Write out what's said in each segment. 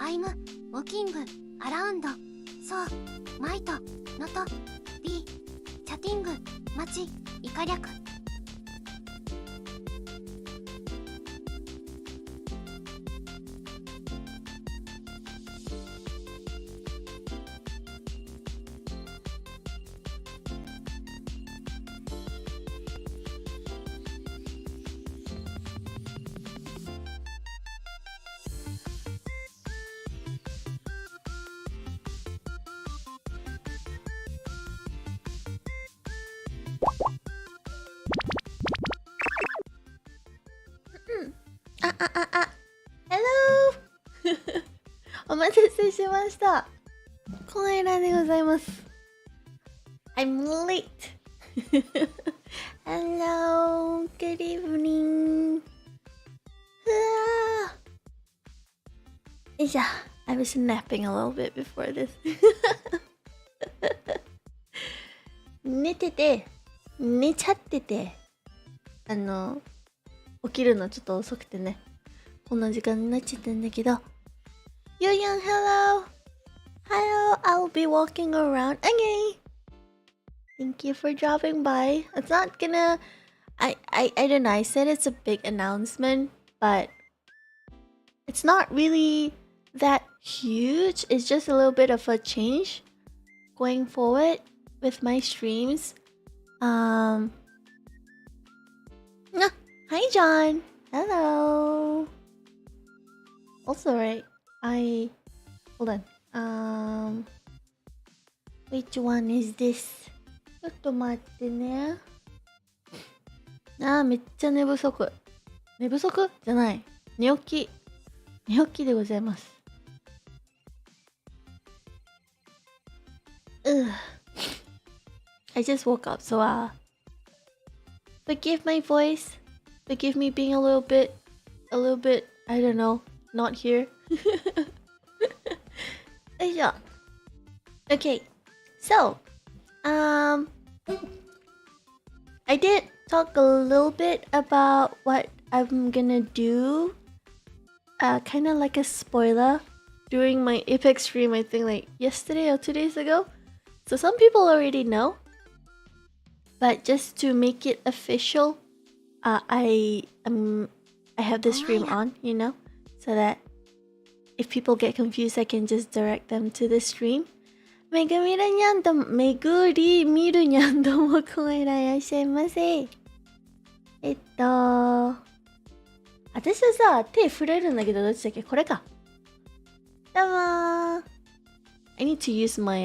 I'm walking around. So, might not be chatting much. 以下略。Hello! お待たせしました。コエラでございます。I'm late. Hello, good evening. よいしょ。I was napping a little bit before this. 寝ちゃってて、起きるのちょっと遅くてね、こんな時間になっちゃったんだけど。ゆうやん、hello! Hello, I'll be walking around again. Thank you for dropping by. It's not gonna... I don't know, I said it's a big announcement, but it's not really that huge. It's just a little bit of a change going forward with my streams. Hi John. Hello. Also right, hold on. Which one is this? ちょっと待ってね。めっちゃ寝不足。寝不足じゃない。寝起きでございます。I just woke up, so forgive my voice. Forgive me being a little bit, I don't know, not here. Okay, so, I did talk a little bit about what I'm gonna do, kind of like a spoiler during my Apex stream, I think like yesterday or 2 days ago. So some people already know, but just to make it official, I have the stream on, you know, so that if people get confused, I can just direct them to the stream. めぐりみるにゃんどもこえらいらっしゃいませ。私はさ、手触れるんだけど、どっちだっけ？これか。どうもー。I need to use my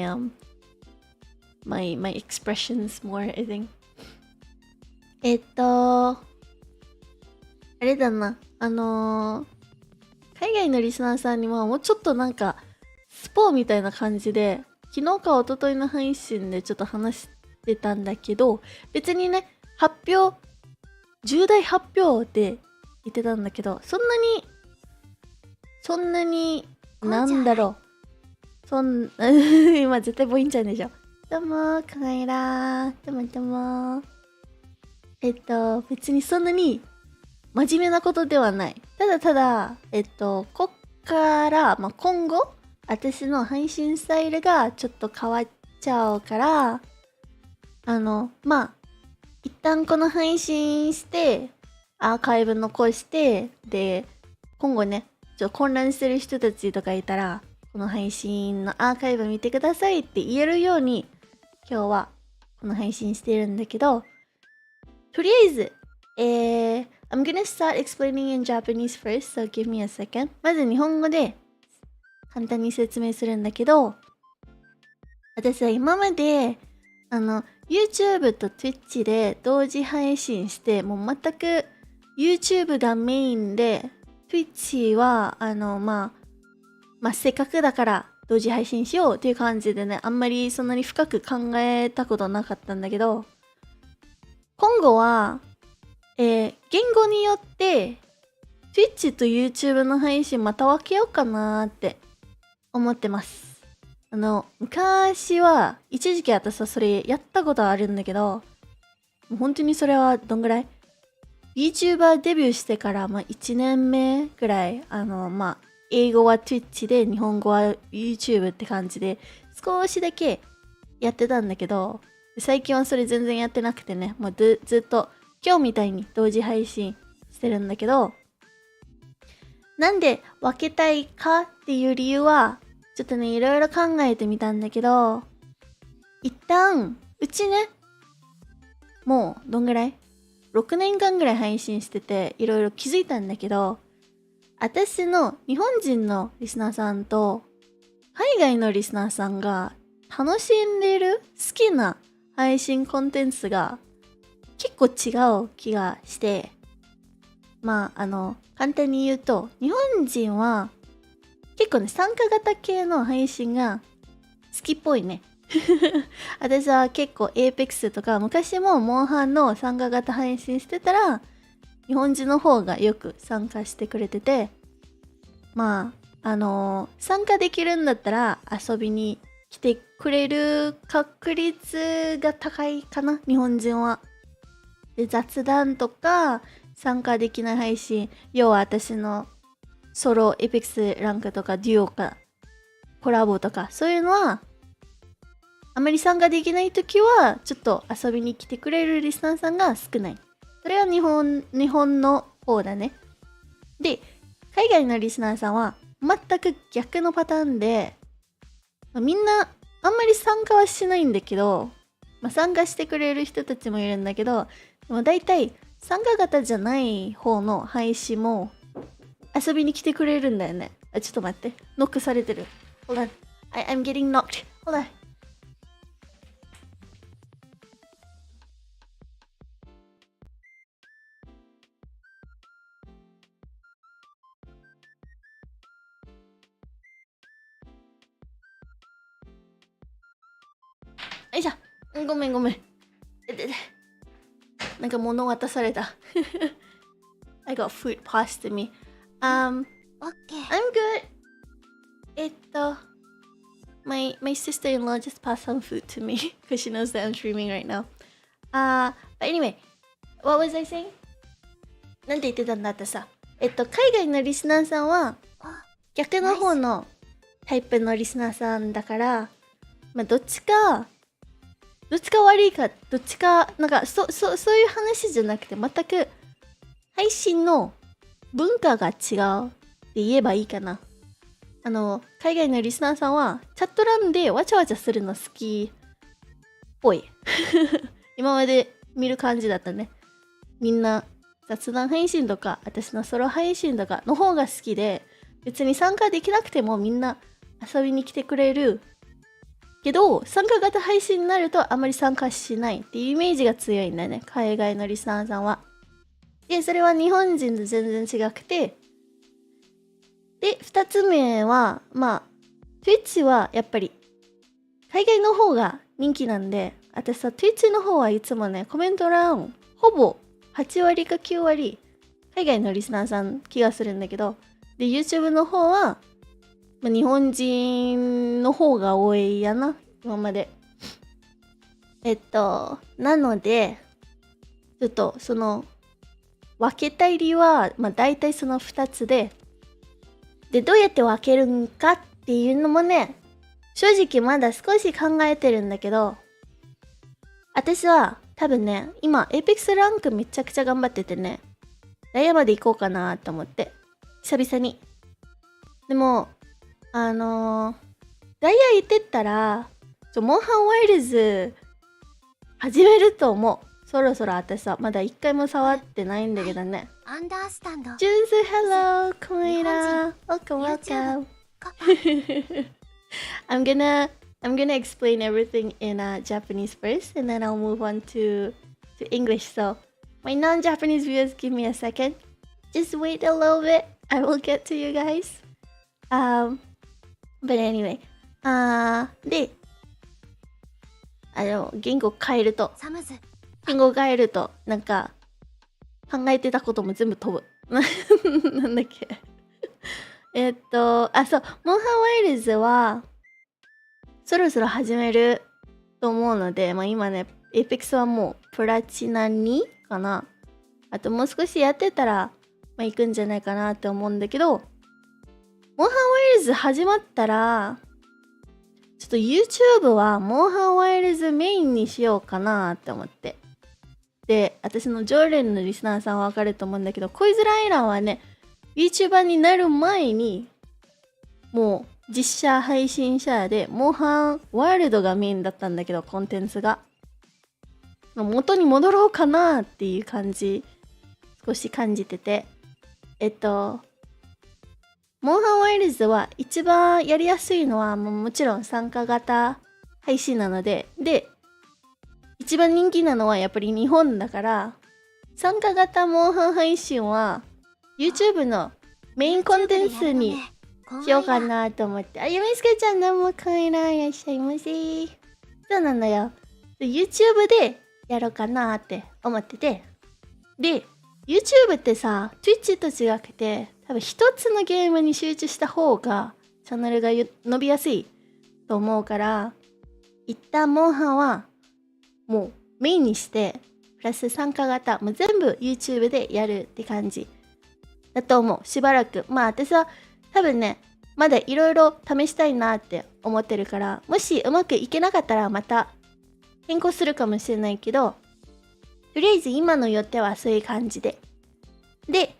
expressions more, I think. あれだな、海外のリスナーさんにももうちょっとなんかスポーみたいな感じで、昨日か一昨日の配信でちょっと話してたんだけど、別にね、重大発表って言ってたんだけど、そんなになんだろう、今絶対ボインちゃんでしょ。どうもー、かわいらー、どうも別にそんなに真面目なことではない。ただ、こっから、今後、私の配信スタイルがちょっと変わっちゃうから、一旦この配信して、アーカイブ残して、で、今後ね、ちょっと混乱してる人たちとかいたら、この配信のアーカイブ見てくださいって言えるように、今日はこの配信してるんだけど、とりあえず、I'm gonna start explaining in Japanese first, so give me a second. まず日本語で簡単に説明するんだけど、私は今までYouTube と Twitch で同時配信して、もう全く YouTube がメインで、Twitch はせっかくだから同時配信しようっていう感じでね、あんまりそんなに深く考えたことなかったんだけど、今後は言語によって Twitch と YouTube の配信また分けようかなーって思ってます。昔は一時期私はそれやったことあるんだけど、本当にそれはどんぐらい VTuber デビューしてから1年目ぐらい英語は Twitch で日本語は YouTube って感じで少しだけやってたんだけど、最近はそれ全然やってなくてね、もうずっと今日みたいに同時配信してるんだけど、なんで分けたいかっていう理由はちょっとねいろいろ考えてみたんだけど、一旦うちねもうどんぐらい6年間ぐらい配信してていろいろ気づいたんだけど、私の日本人のリスナーさんと海外のリスナーさんが楽しんでいる好きな配信コンテンツが結構違う気がして、まあ簡単に言うと日本人は結構ね参加型系の配信が好きっぽいね。私は結構 APEX とか昔もモンハンの参加型配信してたら日本人の方がよく参加してくれてて、まあ参加できるんだったら遊びに来てくれる確率が高いかな、日本人は。で雑談とか参加できない配信、要は私のソロエペックスランクとかデュオかコラボとかそういうのはあまり参加できないときはちょっと遊びに来てくれるリスナーさんが少ない。それは日本の方だね。で海外のリスナーさんは全く逆のパターンで、みんなあんまり参加はしないんだけど、参加してくれる人たちもいるんだけど、でも大体参加型じゃない方の配信も遊びに来てくれるんだよね。ちょっと待って、ノックされてる。Hold on. I'm getting knocked. Hold on.よいしょ。ごめん。なんか物渡された。I got food passed to me. OK. I'm good. My sister-in-law just passed some food to me because she knows that I'm streaming right now. But anyway, what was I saying? なんて言ってたんだってさ。海外のリスナーさんは逆の方のタイプのリスナーさんだから、どっちか悪いか、どっちか、なんかそういう話じゃなくて、全く配信の文化が違うって言えばいいかな。海外のリスナーさんはチャット欄でわちゃわちゃするの好きっぽい。今まで見る感じだったね。みんな雑談配信とか私のソロ配信とかの方が好きで、別に参加できなくてもみんな遊びに来てくれるけど、参加型配信になるとあまり参加しないっていうイメージが強いんだよね、海外のリスナーさんは。でそれは日本人と全然違くて、で2つ目はTwitch はやっぱり海外の方が人気なんで、私さ Twitch の方はいつもねコメント欄ほぼ8割か9割海外のリスナーさん気がするんだけど、で YouTube の方は、日本人の方が多いやな今まで。なのでちょっとその分けたい理由は大体その2つで、どうやって分けるんかっていうのもね正直まだ少し考えてるんだけど、私は多分ね今エイペックスランクめちゃくちゃ頑張っててね、ダイヤまで行こうかなと思って久々に。でもダイヤ行ってったらモンハンワイルズ始めると思う。そろそろ私さまだ一回も触ってないんだけどね。アンダースタンド。ジュンス hello コイラ welcome I'm gonna explain everything in Japanese first and then I'll move on to English. So my non-Japanese viewers, give me a second. Just wait a little bit. I will get to you guys. But anyway, で言語変えるとなんか考えてたことも全部飛ぶ。なんだっけそうモンハンワイルズはそろそろ始めると思うので、今ねエイペックスはもうプラチナ2かな、あともう少しやってたら、行くんじゃないかなって思うんだけど、モンハンワイルズ始まったら、ちょっと YouTube はモンハンワイルズメインにしようかなって思って。で、私の常連のリスナーさんはわかると思うんだけど、恋空アイラはね、VTuber になる前に、もう実写配信者で、モンハンワールドがメインだったんだけど、コンテンツが。元に戻ろうかなっていう感じ、少し感じてて。モンハンワイルズは一番やりやすいのはもちろん参加型配信なので、一番人気なのはやっぱり日本だから、参加型モンハン配信は YouTube のメインコンテンツにしようかなと思って。ゆみすけちゃんどうもいらっしゃいませ。そうなんだよ。YouTube でやろうかなって思ってて。で、YouTube ってさ、Twitch と違くて、多分一つのゲームに集中した方がチャンネルが伸びやすいと思うから、一旦モンハンはもうメインにして、プラス参加型、もう全部 YouTube でやるって感じだと思う。しばらく。私は多分ね、まだいろいろ試したいなって思ってるから、もしうまくいけなかったらまた変更するかもしれないけど、とりあえず今の予定はそういう感じで。で、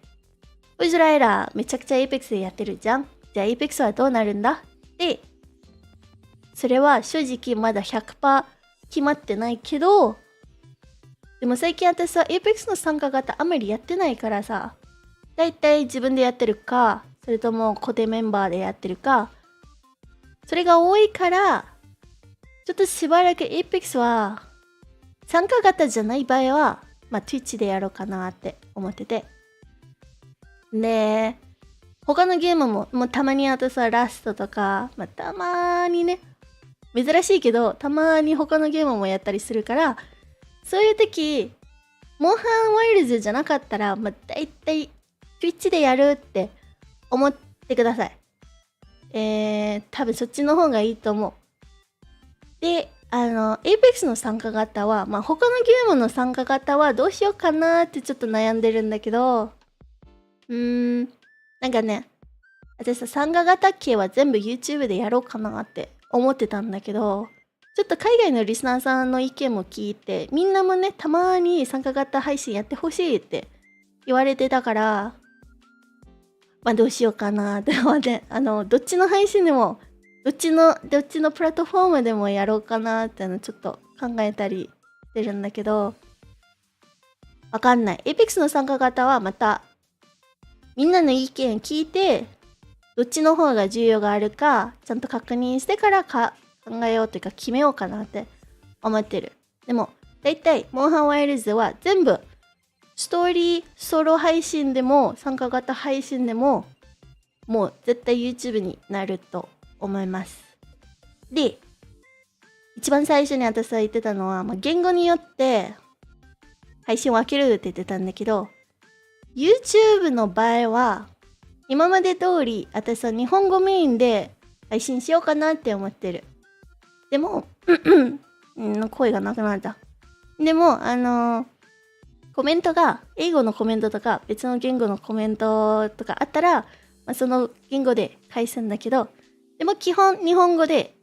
WISHLISTめちゃくちゃ APEX でやってるじゃん。じゃあ APEX はどうなるんだ？で、それは正直まだ 100% 決まってないけど、でも最近私は APEX の参加型あんまりやってないからさ、だいたい自分でやってるか、それとも固定メンバーでやってるか、それが多いから、ちょっとしばらく APEX は参加型じゃない場合は、Twitch でやろうかなって思ってて。で、他のゲームもたまに私はラストとか、たまにね、珍しいけど、たまに他のゲームもやったりするから、そういう時、モンハンワイルズじゃなかったら、だいたい Twitch でやるって思ってください。多分そっちの方がいいと思う。で、APEX の参加型は、他のゲームの参加型はどうしようかなってちょっと悩んでるんだけど、なんかね、私さ、参加型系は全部 YouTube でやろうかなって思ってたんだけど、ちょっと海外のリスナーさんの意見も聞いて、みんなもね、たまに参加型配信やってほしいって言われてたから、どうしようかなって思って、どっちの配信でも、どっちのプラットフォームでもやろうかなってちょっと考えたりしてるんだけど、わかんない。APEX の参加型はまた、みんなの意見聞いて、どっちの方が重要があるか、ちゃんと確認してから考えようというか決めようかなって思ってる。でも、だいたいモンハンワイルズは全部、ストーリーソロ配信でも参加型配信でももう絶対 YouTube になると思います。で、一番最初に私は言ってたのは、言語によって配信を分けるって言ってたんだけど、YouTube の場合は今まで通り私は日本語メインで配信しようかなって思ってる。でも声がなくなった。でもコメントが英語のコメントとか別の言語のコメントとかあったら、その言語で返すんだけど、でも基本日本語で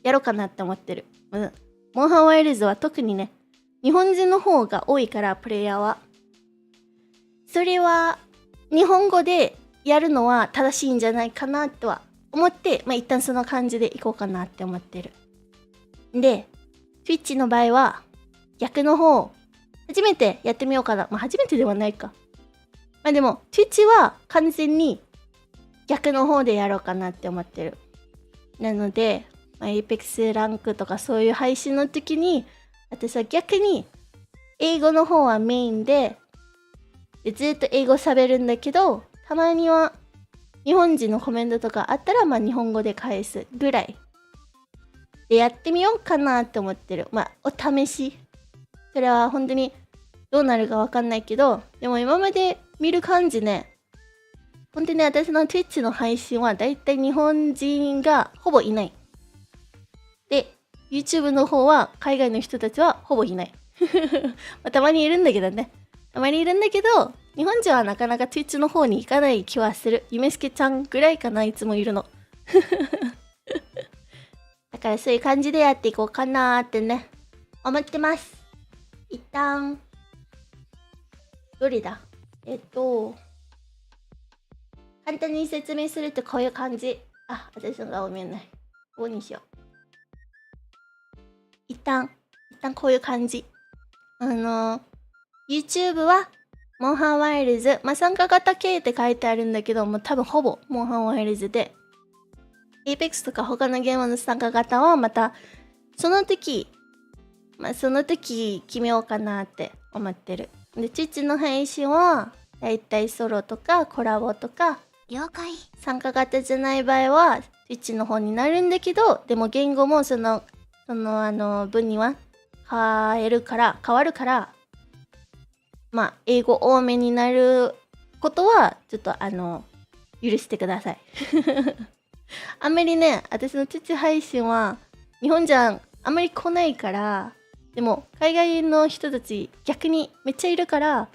やろうかなって思ってる。モンハンワイルズは特にね、日本人の方が多いからプレイヤーは。それは日本語でやるのは正しいんじゃないかなとは思って、一旦その感じでいこうかなって思ってる。で、Twitch の場合は逆の方、初めてやってみようかな。初めてではないか。でも、Twitch は完全に逆の方でやろうかなって思ってる。なので、Apex ランクとかそういう配信の時に、私は逆に英語の方はメインで、ずっと英語喋るんだけど、たまには日本人のコメントとかあったら、日本語で返すぐらいでやってみようかなって思ってる。お試し。それは本当にどうなるかわかんないけど、でも今まで見る感じね、本当に私の Twitch の配信はだいたい日本人がほぼいない。で、YouTube の方は海外の人たちはほぼいない。たまにいるんだけどね。たまにいるんだけど、日本人はなかなか Twitch の方に行かない気はする。ゆめすけちゃんぐらいかな、いつもいるの。だからそういう感じでやっていこうかなーってね、思ってます。一旦、どれだ？簡単に説明するとこういう感じ。あ、私の顔見えない。こうにしよう。一旦こういう感じ。YouTube は、モンハンワイルズ。参加型系って書いてあるんだけど、多分ほぼモンハンワイルズで、Apex とか他のゲームの参加型はまた、その時決めようかなって思ってる。で、Twitch の配信は、だいたいソロとかコラボとか、了解。参加型じゃない場合は、Twitch の方になるんだけど、でも言語もその文には変わるから、英語多めになることは、ちょっと許してください。あんまりね、私のTwitch配信は、日本じゃあんまり来ないから、でも、海外の人たち逆にめっちゃいるから、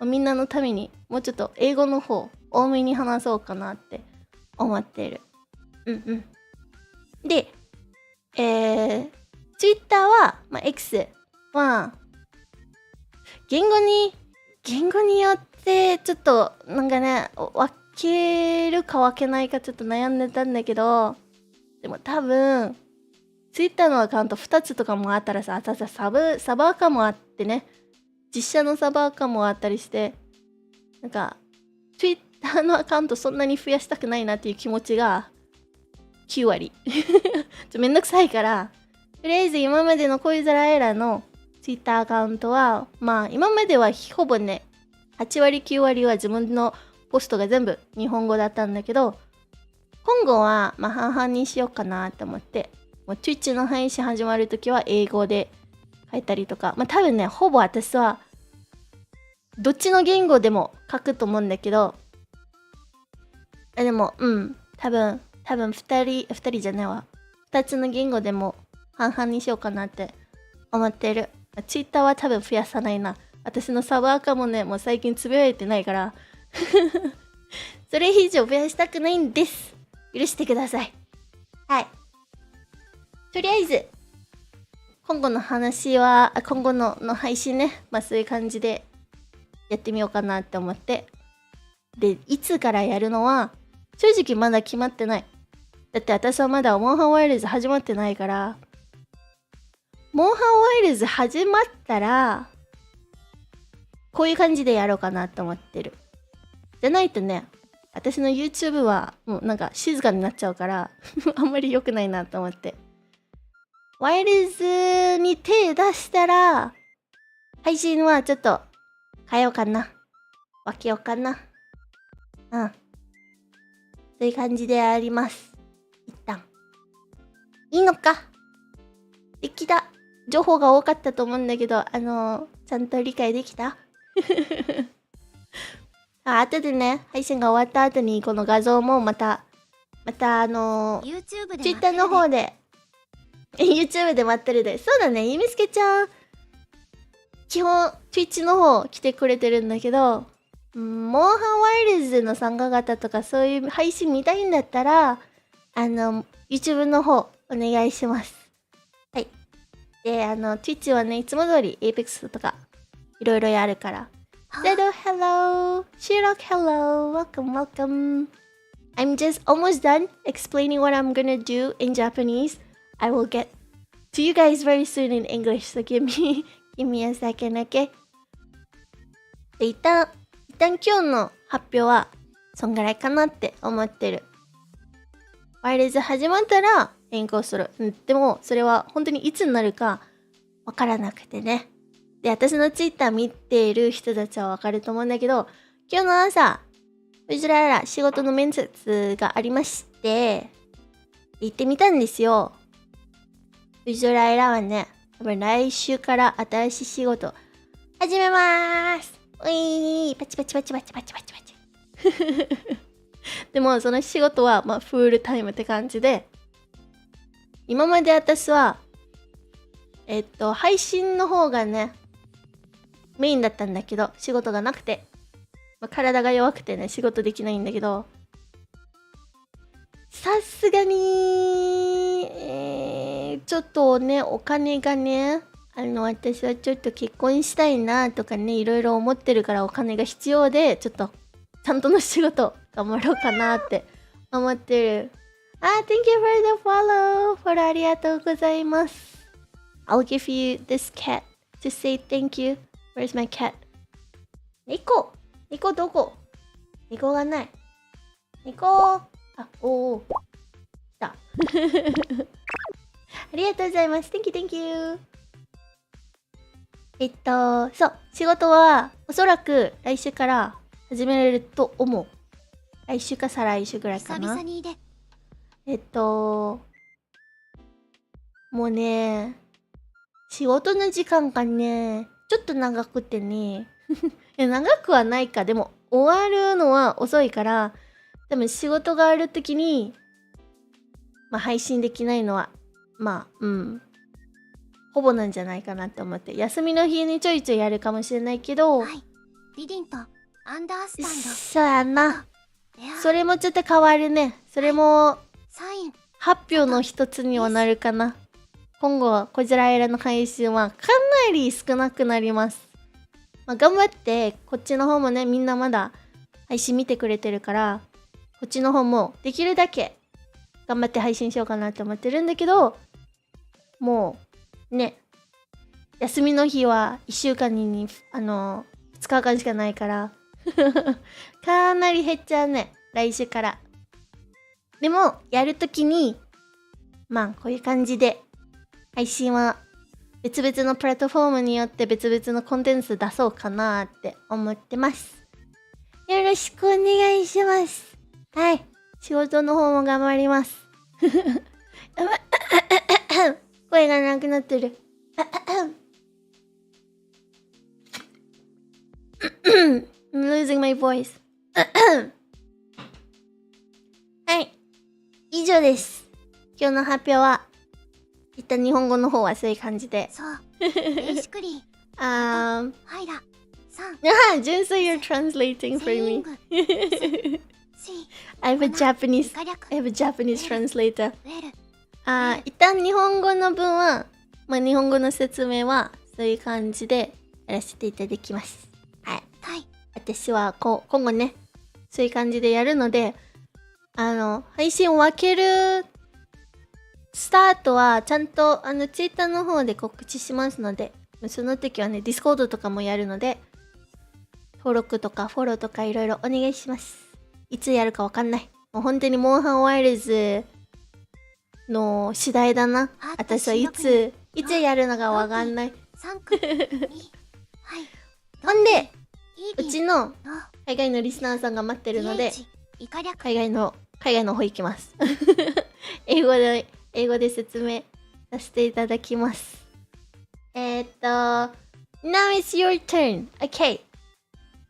みんなのためにもうちょっと英語の方、多めに話そうかなって思っている。で、Twitter は、X は、言語によってちょっとなんかね、分けるか分けないかちょっと悩んでたんだけど、でも多分、Twitter のアカウント2つとかもあったらさ、サバーカもあってね、実写のサバーカもあったりして、なんか、Twitter のアカウントそんなに増やしたくないなっていう気持ちが9割。めんどくさいから、とりあえず今までのKoizoraAiraの Twitter アカウントは、今まではほぼね、8割9割は自分のポストが全部日本語だったんだけど、今後は半々にしようかなって思って、もう Twitch の配信始まるときは英語で書いたりとか、多分ね、ほぼ私はどっちの言語でも書くと思うんだけど、でも、多分2人じゃないわ。2つの言語でも半々にしようかなって思ってる。Twitter は多分増やさないな。私のサバーカもね、もう最近つぶやいてないから。それ以上増やしたくないんです。許してください。はい。とりあえず、今後の配信ね、そういう感じでやってみようかなって思って。で、いつからやるのは、正直まだ決まってない。だって私はまだモンハンワイルズ始まってないから、モンハンワイルズ始まったら、こういう感じでやろうかなって思ってる。じゃないとね、私の YouTube はもうなんか静かになっちゃうからあんまり良くないなと思って。ワイルズに手出したら、配信はちょっと変えようかな。分けようかな。そういう感じであります。一旦。いいのか？できた。情報が多かったと思うんだけど、ちゃんと理解できた？後でね、配信が終わった後にこの画像もまたYouTube で Twitter の方でYouTube で待ってるで。そうだね、ゆみすけちゃん基本 Twitch の方来てくれてるんだけど、モンハンワイルズの参加型とかそういう配信見たいんだったらYouTube の方お願いします。はい。で、Twitch はね、いつも通り Apex とかいろいろやるから。Hello, Shirok, hello, welcome. I'm just almost done explaining what I'm gonna do in Japanese. I will get to you guys very soon in English, so give me a second, okay? で、一旦今日の発表はそんぐらいかなって思ってる。ワイルズ始まったら変更する。でも、それは本当にいつになるかわからなくてね。で、私のツイッター見ている人たちはわかると思うんだけど、今日の朝、WISHLIST仕事の面接がありまして、行ってみたんですよ。WISHLISTはね、多分来週から新しい仕事始めまーす。ういー、パチパチパチパチパチパチパチ。でもその仕事はフルタイムって感じで、今まで私は配信の方がねメインだったんだけど、仕事がなくて、まあ、体が弱くてね、仕事できないんだけど、さすがに、ちょっとね、お金がね、私はちょっと結婚したいなとかね、いろいろ思ってるからお金が必要で、ちょっと、ちゃんとの仕事頑張ろうかなって思ってる。Thank you for the follow! フォローありがとうございます。I'll give you this cat to say thank you. Where's my cat? 猫どこ？猫がない。猫おー。来た。ありがとうございます。Thank you. そう、仕事はおそらく来週から始められると思う。来週か再来週ぐらいかな。久々にでもうね、仕事の時間がね、ちょっと長くてね、長くはないか、でも終わるのは遅いから、多分仕事があるときに、まあ配信できないのは、まあ、ほぼなんじゃないかなって思って、休みの日にちょいちょいやるかもしれないけど、はい。リディンとアンダースタンド。そうやな。それもちょっと変わるね。それも、サイン。発表の一つにはなるかな。今後はこちらエラの配信はかなり少なくなります。まあ、頑張ってこっちの方もね、みんなまだ配信見てくれてるから、こっちの方もできるだけ頑張って配信しようかなって思ってるんだけど、もうね、休みの日は1週間に2日間しかないからかなり減っちゃうね、来週から。でもやるときにまあこういう感じで配信は別々のプラットフォームによって別々のコンテンツ出そうかなって思ってます。よろしくお願いします。はい、仕事の方も頑張ります声がなくなってるI'm losing my voice はい、以上です。今日の発表は一旦日本語の方はそういう感じで。そう。ベーシクリー。ハイラ。純粋 you're translating for me. I have a Japanese translator. 一旦日本語の文は、まあ日本語の説明はそういう感じでやらせていただきます。はい。私は今後ね、そういう感じでやるので、配信を分けるスタートはちゃんとツイッターの方で告知しますので、その時はね、ディスコードとかもやるので、登録とかフォローとかいろいろお願いします。いつやるかわかんない。もう本当にモンハンワイルズの次第だな。私はいつやるのかわかんない。ほんで、うちの海外のリスナーさんが待ってるので、海外の方行きます。英語で説明させていただきます。Now it's your turn. Okay.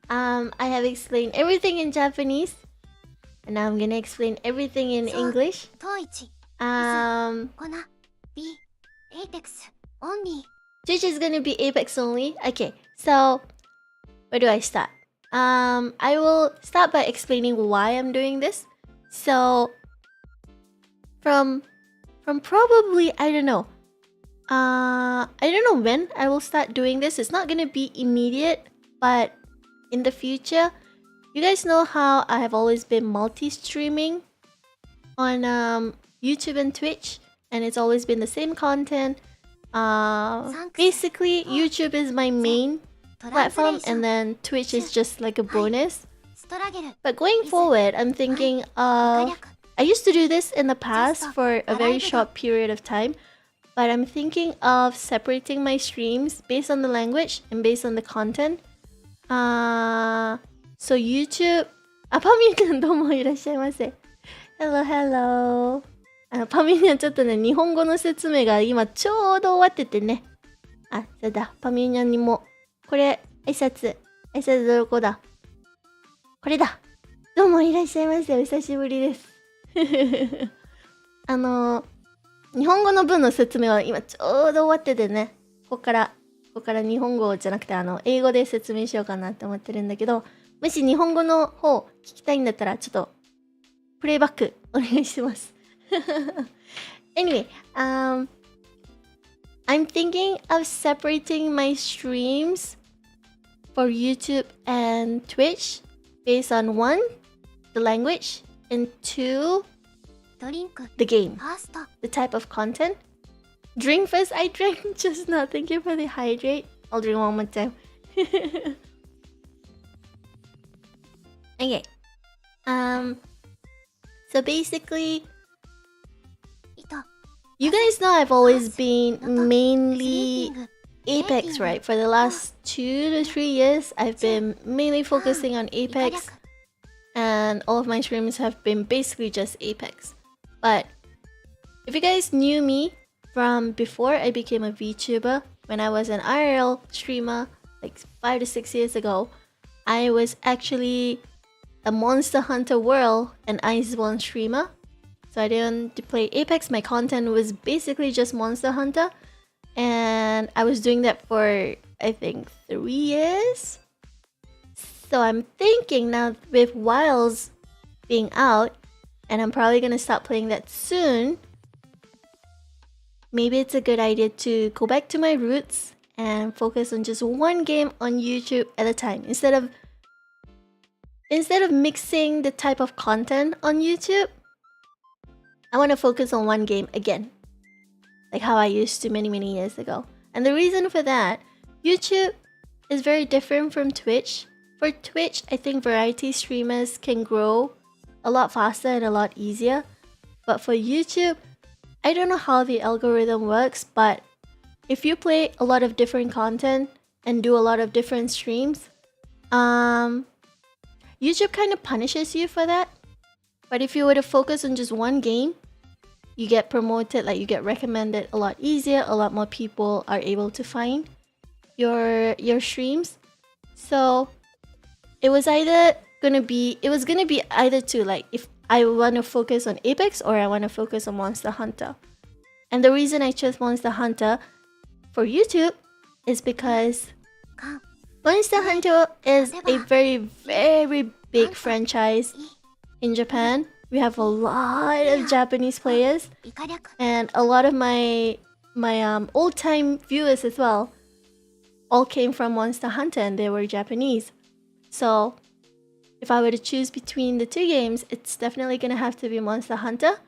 I have explained everything in Japanese. And now I'm gonna explain everything in English. Which is gonna be Apex only. Okay, so where do I start? I will start by explaining why I'm doing this. So from probably I don't know when I will start doing this. It's not gonna be immediate, but in the future, you guys know how I have always been multi-streaming on YouTube and Twitch, and it's always been the same content. Basically, YouTube is my main platform, and then Twitch is just like a bonus. But going forward, I'm thinking of, I used to do this in the past for a very short period of time, but I'm thinking of separating my streams based on the language and based on the content. So YouTube、パミー君どうもいらっしゃいませ。Hello。パミーニャンちょっとね、日本語の説明が今ちょうど終わっててね。そうだ、パミーニャンにも、これ、挨拶どこだ？これだ。どうもいらっしゃいませ。お久しぶりです。日本語の文の説明は今ちょうど終わっててね。ここから日本語じゃなくて英語で説明しようかなって思ってるんだけど、もし日本語の方聞きたいんだったらちょっとプレイバックお願いします。Anyway, I'm thinking of separating my streams for YouTube and Twitch based on 1, the language, and 2, ドリンク the game, ファースト the type of content. Drink first, I drank just now. Thank you for the hydrate. I'll drink one more time. Okay. So basically, 糸 you guys know I've always been mainly Apex, right? For the last 2 to 3 years, I've been mainly focusing on Apex, and all of my streams have been basically just Apex. But if you guys knew me from before I became a VTuber, when I was an IRL streamer like 5 to 6 years ago, I was actually a Monster Hunter World and Iceborne streamer. So I didn't play Apex. My content was basically just Monster Hunter, and I was doing that for I think 3 years. So I'm thinking now with Wilds being out, and I'm probably gonna stop playing that soon, maybe it's a good idea to go back to my roots and focus on just one game on YouTube at a time instead of mixing the type of content on YouTube. I want to focus on one game again, like how I used to many years ago. And the reason for that, YouTube is very different from Twitch. For Twitch, I think variety streamers can grow a lot faster and a lot easier. But for YouTube, I don't know how the algorithm works, but if you play a lot of different content and do a lot of different streams, YouTube kind of punishes you for that. But if you were to focus on just one game, you get promoted, like you get recommended a lot easier. A lot more people are able to find your streams. So it was gonna be either two, like if I want to focus on Apex or I want to focus on Monster Hunter. And the reason I chose Monster Hunter for YouTube is because Monster Hunter is a very big franchise in Japan. We have a lot of Japanese players, and a lot of my old-time viewers as well all came from Monster Hunter, and they were Japanese. So if I were to choose between the two games, it's definitely gonna have to be Monster Hunter.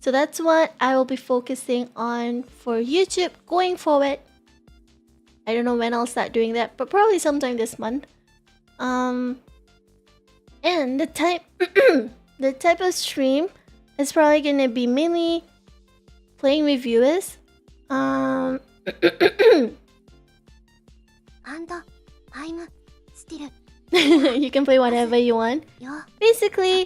So that's what I will be focusing on for YouTube going forward. I don't know when I'll start doing that, but probably sometime this month. And the type the type of stream is probably gonna be mainly playing with viewers. And I'm still You can play whatever you want. Basically,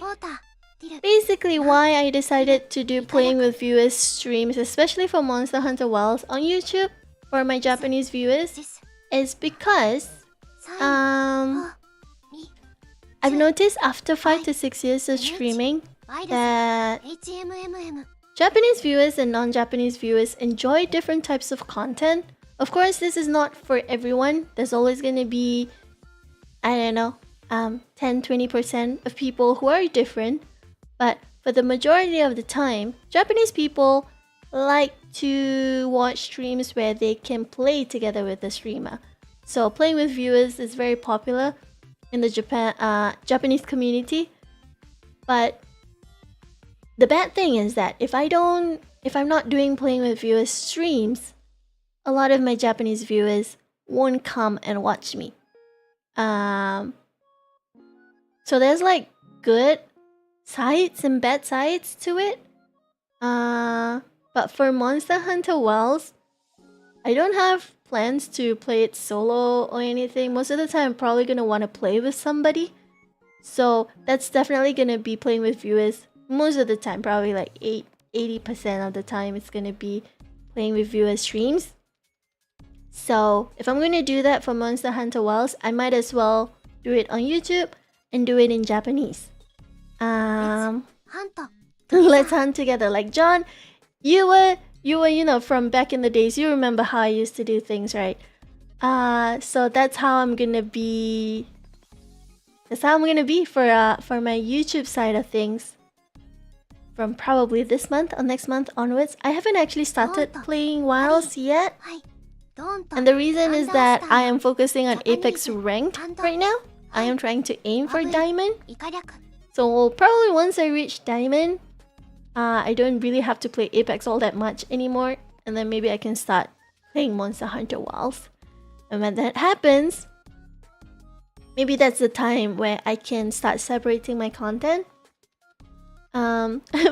why I decided to do playing with viewers streams, especially for Monster Hunter Wilds on YouTube for my Japanese viewers, is because I've noticed after 5 to 6 years of streaming that Japanese viewers and non-Japanese viewers enjoy different types of content. Of course, this is not for everyone. There's always going to be, I don't know, 10-20% of people who are different. But for the majority of the time, Japanese people like to watch streams where they can play together with the streamer. So playing with viewers is very popular in the Japanese community. But the bad thing is that if I'm not doing playing with viewers streams, a lot of my Japanese viewers won't come and watch me. So there's like good sides and bad sides to it. But for Monster Hunter Wilds, I don't have plans to play it solo or anything. Most of the time I'm probably gonna want to play with somebody. So that's definitely gonna be playing with viewers. Most of the time, probably like 80% of the time, it's gonna be playing with viewer streams. So if I'm gonna do that for Monster Hunter Wilds, I might as well do it on YouTube and do it in Japanese. Let's hunt together. Like John, you were, you know, from back in the days, you remember how I used to do things, right? So that's how I'm gonna be That's how I'm gonna be for my YouTube side of things. From probably this month or next month onwards. I haven't actually started playing WILDS yet. And the reason is that I am focusing on Apex Ranked right now. I am trying to aim for Diamond. So probably once I reach Diamond, I don't really have to play Apex all that much anymore. And then maybe I can start playing Monster Hunter WILDS. And when that happens, maybe that's the time where I can start separating my content.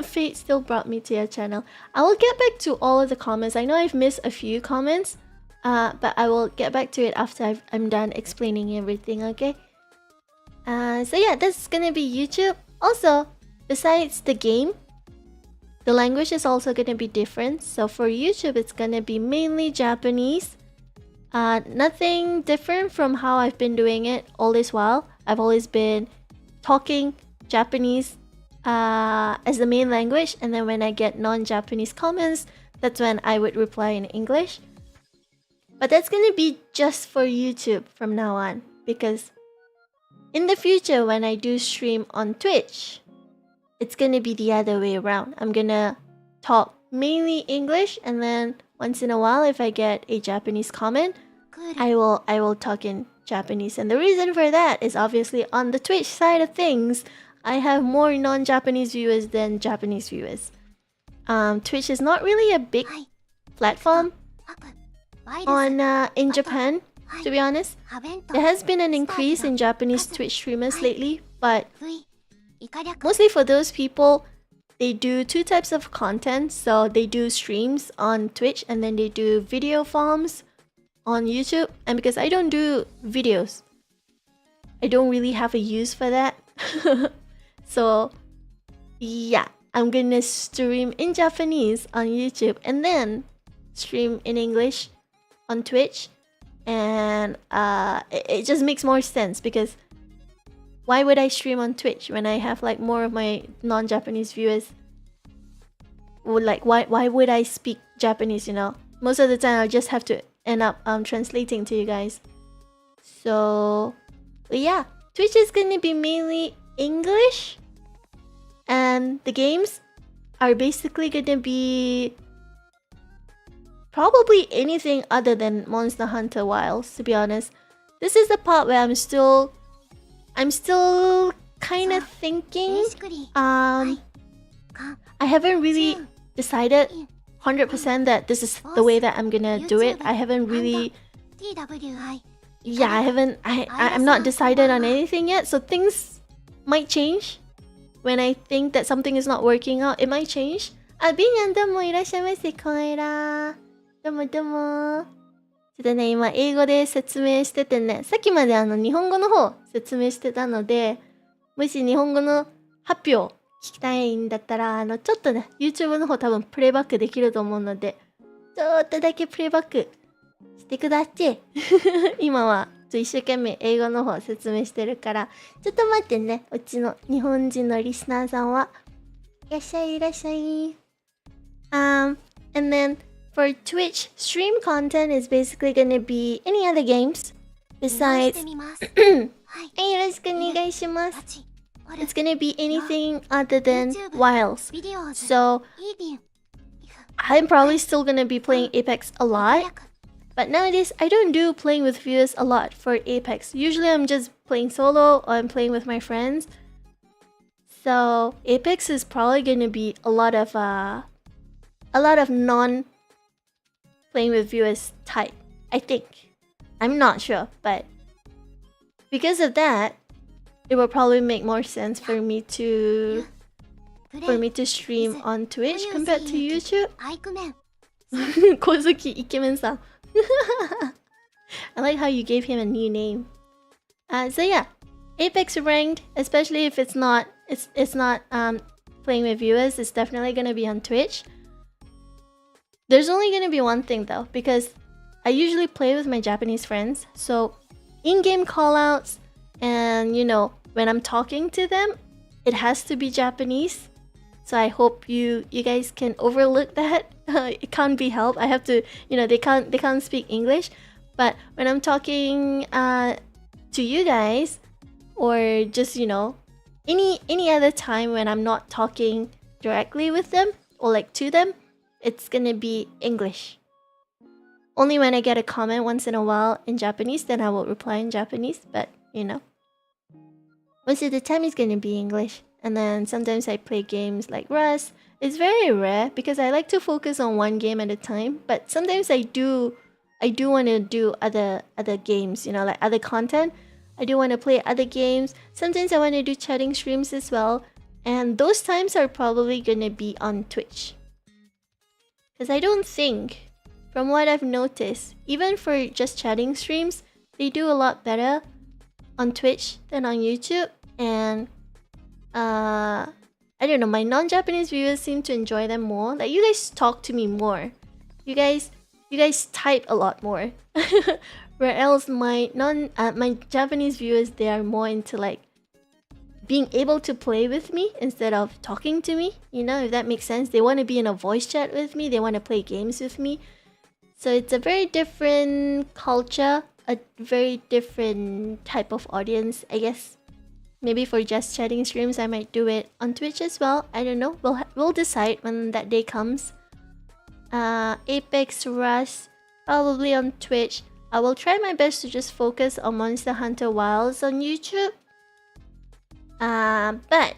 Fate still brought me to your channel. I will get back to all of the comments. I know I've missed a few comments, but I will get back to it after I'm done explaining everything, okay? So yeah, that's gonna be YouTube. Also, besides the game, the language is also gonna be different. So for YouTube, it's gonna be mainly Japanese. Nothing different from how I've been doing it all this while. I've always been talking Japanese as the main language, and then when I get non-Japanese comments, that's when I would reply in English. But that's gonna be just for YouTube from now on, because in the future when I do stream on Twitch, it's gonna be the other way around. I'm gonna talk mainly English, and then once in a while if I get a Japanese comment, I will talk in Japanese. And the reason for that is obviously on the Twitch side of things, I have more non-Japanese viewers than Japanese viewers. Twitch is not really a big platform in Japan, to be honest. There has been an increase in Japanese Twitch streamers lately, but mostly for those people, they do two types of content. So they do streams on Twitch, and then they do video forms on YouTube. And because I don't do videos, I don't really have a use for that. So yeah, I'm gonna stream in Japanese on YouTube and then stream in English on Twitch. And it just makes more sense, because why would I stream on Twitch when I have like more of my non-Japanese viewers? Like why would I speak Japanese, you know? Most of the time I'll just have to end up translating to you guys. So yeah, Twitch is gonna be mainly English, and the games are basically gonna be probably anything other than Monster Hunter WILDS, to be honest. This is the part where I'm still kind of thinking. I haven't really decided 100% that this is the way that I'm gonna do it. I haven't really, I'm not decided on anything yet. So things might change. When I think that something is not working out, it might change. あ、ビニャンどうもいらっしゃいませ、コエラ。どうもどうも。ちょっとね、今英語で説明しててね、さっきまで日本語の方説明してたので、もし日本語の発表聞きたいんだったら、ちょっとね、YouTube の方多分プレイバックできると思うので、ちょっとだけプレイバックしてください。今は一生懸命英語の方説明してるから、ちょっと待ってね、うちの日本人のリスナーさんは。いらっしゃいいらっしゃい。And then for Twitch, stream content is basically gonna be any other games besides よろしくお願いします。It's gonna be anything other than WILDS. So I'm probably still gonna be playing Apex a lot. But nowadays, I don't do playing with viewers a lot for Apex. Usually I'm just playing solo or I'm playing with my friends. So Apex is probably gonna be a lot of non playing with viewers type, I think. I'm not sure, but because of that, it will probably make more sense for me to stream on Twitch compared to YouTube. Kozuki Ikemen-san. I like how you gave him a new name. So yeah, Apex Ranked, especially if it's not playing with viewers, it's definitely gonna be on Twitch. There's only gonna be one thing though, because I usually play with my Japanese friends, so in-game callouts and when I'm talking to them, it has to be Japanese. So I hope you guys can overlook that. It can't be helped. I have to, they can't speak English. But when I'm talking to you guys, or just, you know, any other time when I'm not talking directly with them or like to them, it's gonna be English. Only when I get a comment once in a while in Japanese, then I will reply in Japanese, but you know, most of the time it's gonna be English. And then sometimes I play games like Rust. It's very rare because I like to focus on one game at a time, but sometimes I do want to do other games, you know, like other content. I do want to play other games. Sometimes I want to do chatting streams as well, and those times are probably gonna be on Twitch. Because I don't think, from what I've noticed, even for just chatting streams, they do a lot better on Twitch than on YouTube. And I don't know, my non-Japanese viewers seem to enjoy them more. Like, you guys talk to me more. You guys type a lot more. Where else my Japanese viewers, they are more into like being able to play with me instead of talking to me. You know, if that makes sense. They want to be in a voice chat with me. They want to play games with me. So it's a very different culture, a very different type of audience, I guess. Maybe for just chatting streams, I might do it on Twitch as well. I don't know. We'll decide when that day comes. Apex, Rust, probably on Twitch. I will try my best to just focus on Monster Hunter Wilds on YouTube. But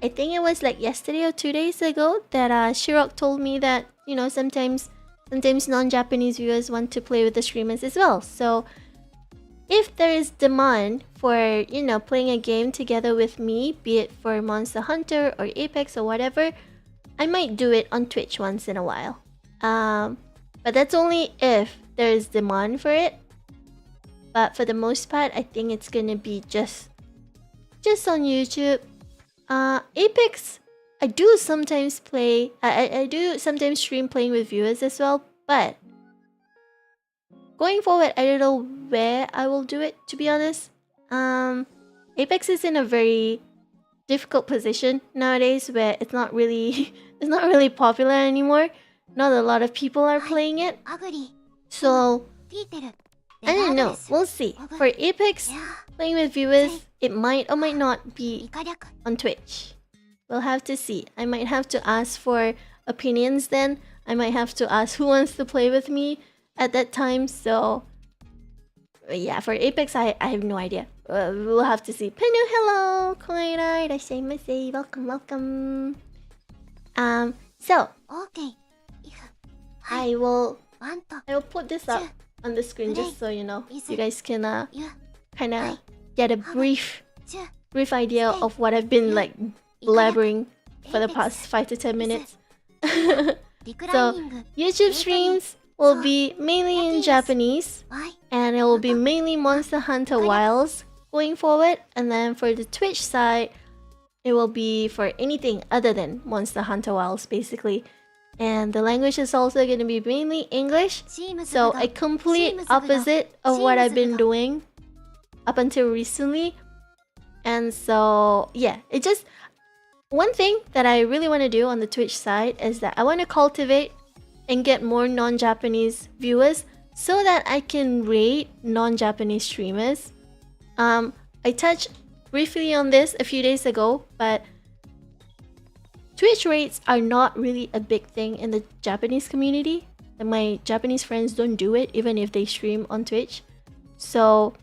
I think it was like yesterday or 2 days ago that Shirok told me that, you know, sometimes non-Japanese viewers want to play with the streamers as well. So if there is demand for, you know, playing a game together with me, be it for Monster Hunter or Apex or whatever, I might do it on Twitch once in a while. But that's only if there is demand for it. But for the most part, I think it's gonna be just on YouTube. Apex, I do sometimes play. I do sometimes stream playing with viewers as well. But going forward, I don't know where I will do it, to be honest. Apex is in a very difficult position nowadays where it's not really popular anymore. Not a lot of people are playing it. So I don't know. We'll see. For Apex, playing with viewers, it might or might not be on Twitch. We'll have to see. I might have to ask for opinions then. I might have to ask who wants to play with me at that time. So yeah, for Apex, I have no idea. We'll have to see. Penu, hello. Koizora Aira, welcome. So I will put this up on the screen just so you know. You guys can kind of get a brief idea of what I've been like blabbering for the past 5 to 10 minutes. So YouTube streams will be mainly in Japanese, and it will be mainly Monster Hunter Wilds going forward. And then for the Twitch side, it will be for anything other than Monster Hunter Wilds, basically. And the language is also going to be mainly English, so a complete opposite of what I've been doing up until recently. And so yeah, it just, one thing that I really want to do on the Twitch side is that I want to cultivate and get more non-Japanese viewers so that I can rate non-Japanese streamers. I touched briefly on this a few days ago, but Twitch rates are not really a big thing in the Japanese community. And my Japanese friends don't do it even if they stream on Twitch. So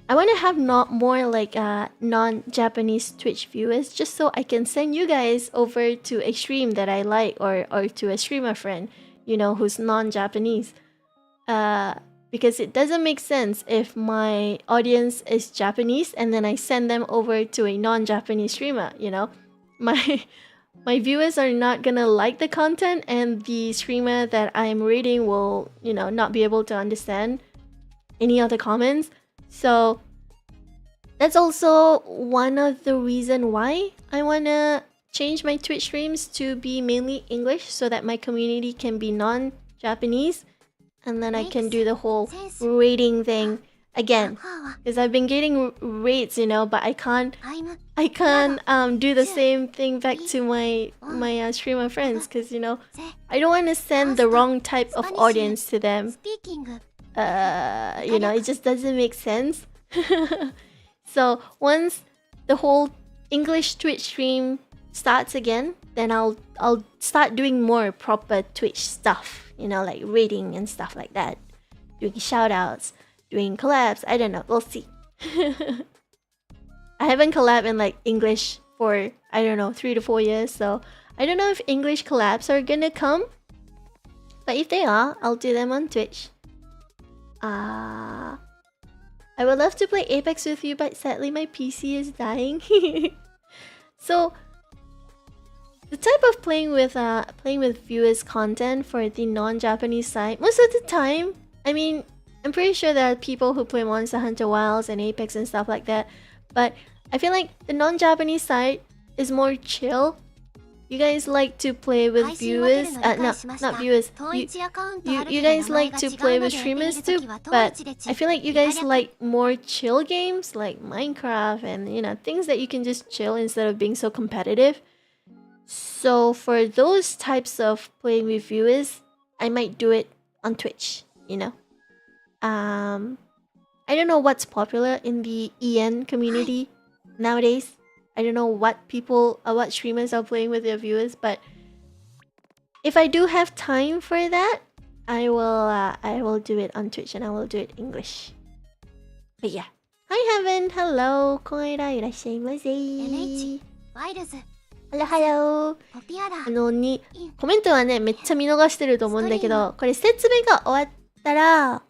I want to have more like non-Japanese Twitch viewers, just so I can send you guys over to a stream that I like, or to a streamer friend, you know, who's non-Japanese. Because it doesn't make sense if my audience is Japanese and then I send them over to a non-Japanese streamer, you know. My viewers are not gonna like the content, and the streamer that I'm rating will, you know, not be able to understand any of the comments. So that's also one of the reason why I wanna change my Twitch streams to be mainly English, so that my community can be non-Japanese, and then I can do the whole rating thing again, because I've been getting rates, you know, but I can't do the same thing back to my streamer friends, because, you know, I don't want to send the wrong type of audience to them. You know, it just doesn't make sense. So once the whole English Twitch stream starts again, then I'll start doing more proper Twitch stuff, you know, like reading and stuff like that, doing shoutouts, doing collabs. I don't know, we'll see. I haven't collabed in like English for, I don't know, 3 to 4 years, so I don't know if English collabs are gonna come, but if they are, I'll do them on Twitch. I would love to play Apex with you, but sadly my PC is dying. So the type of playing with viewers content for the non-Japanese side, most of the time, I mean, I'm pretty sure there are people who play Monster Hunter Wilds and Apex and stuff like that, but I feel like the non-Japanese side is more chill. You guys like to play with viewers, not viewers. You guys like to play with streamers too, but I feel like you guys like more chill games like Minecraft and, you know, things that you can just chill instead of being so competitive. So for those types of playing with viewers, I might do it on Twitch, you know. I don't know what's popular in the EN community nowadays. I don't know what streamers are playing with their viewers, but if I do have time for that, I will do it on Twitch and I will do it English. But yeah. Hi Heaven, hello, Koizora Aira いらっしゃいませ。Hello, hello. コメントはね、めっちゃ見逃してると思うんだけど、これ説明が終わったら、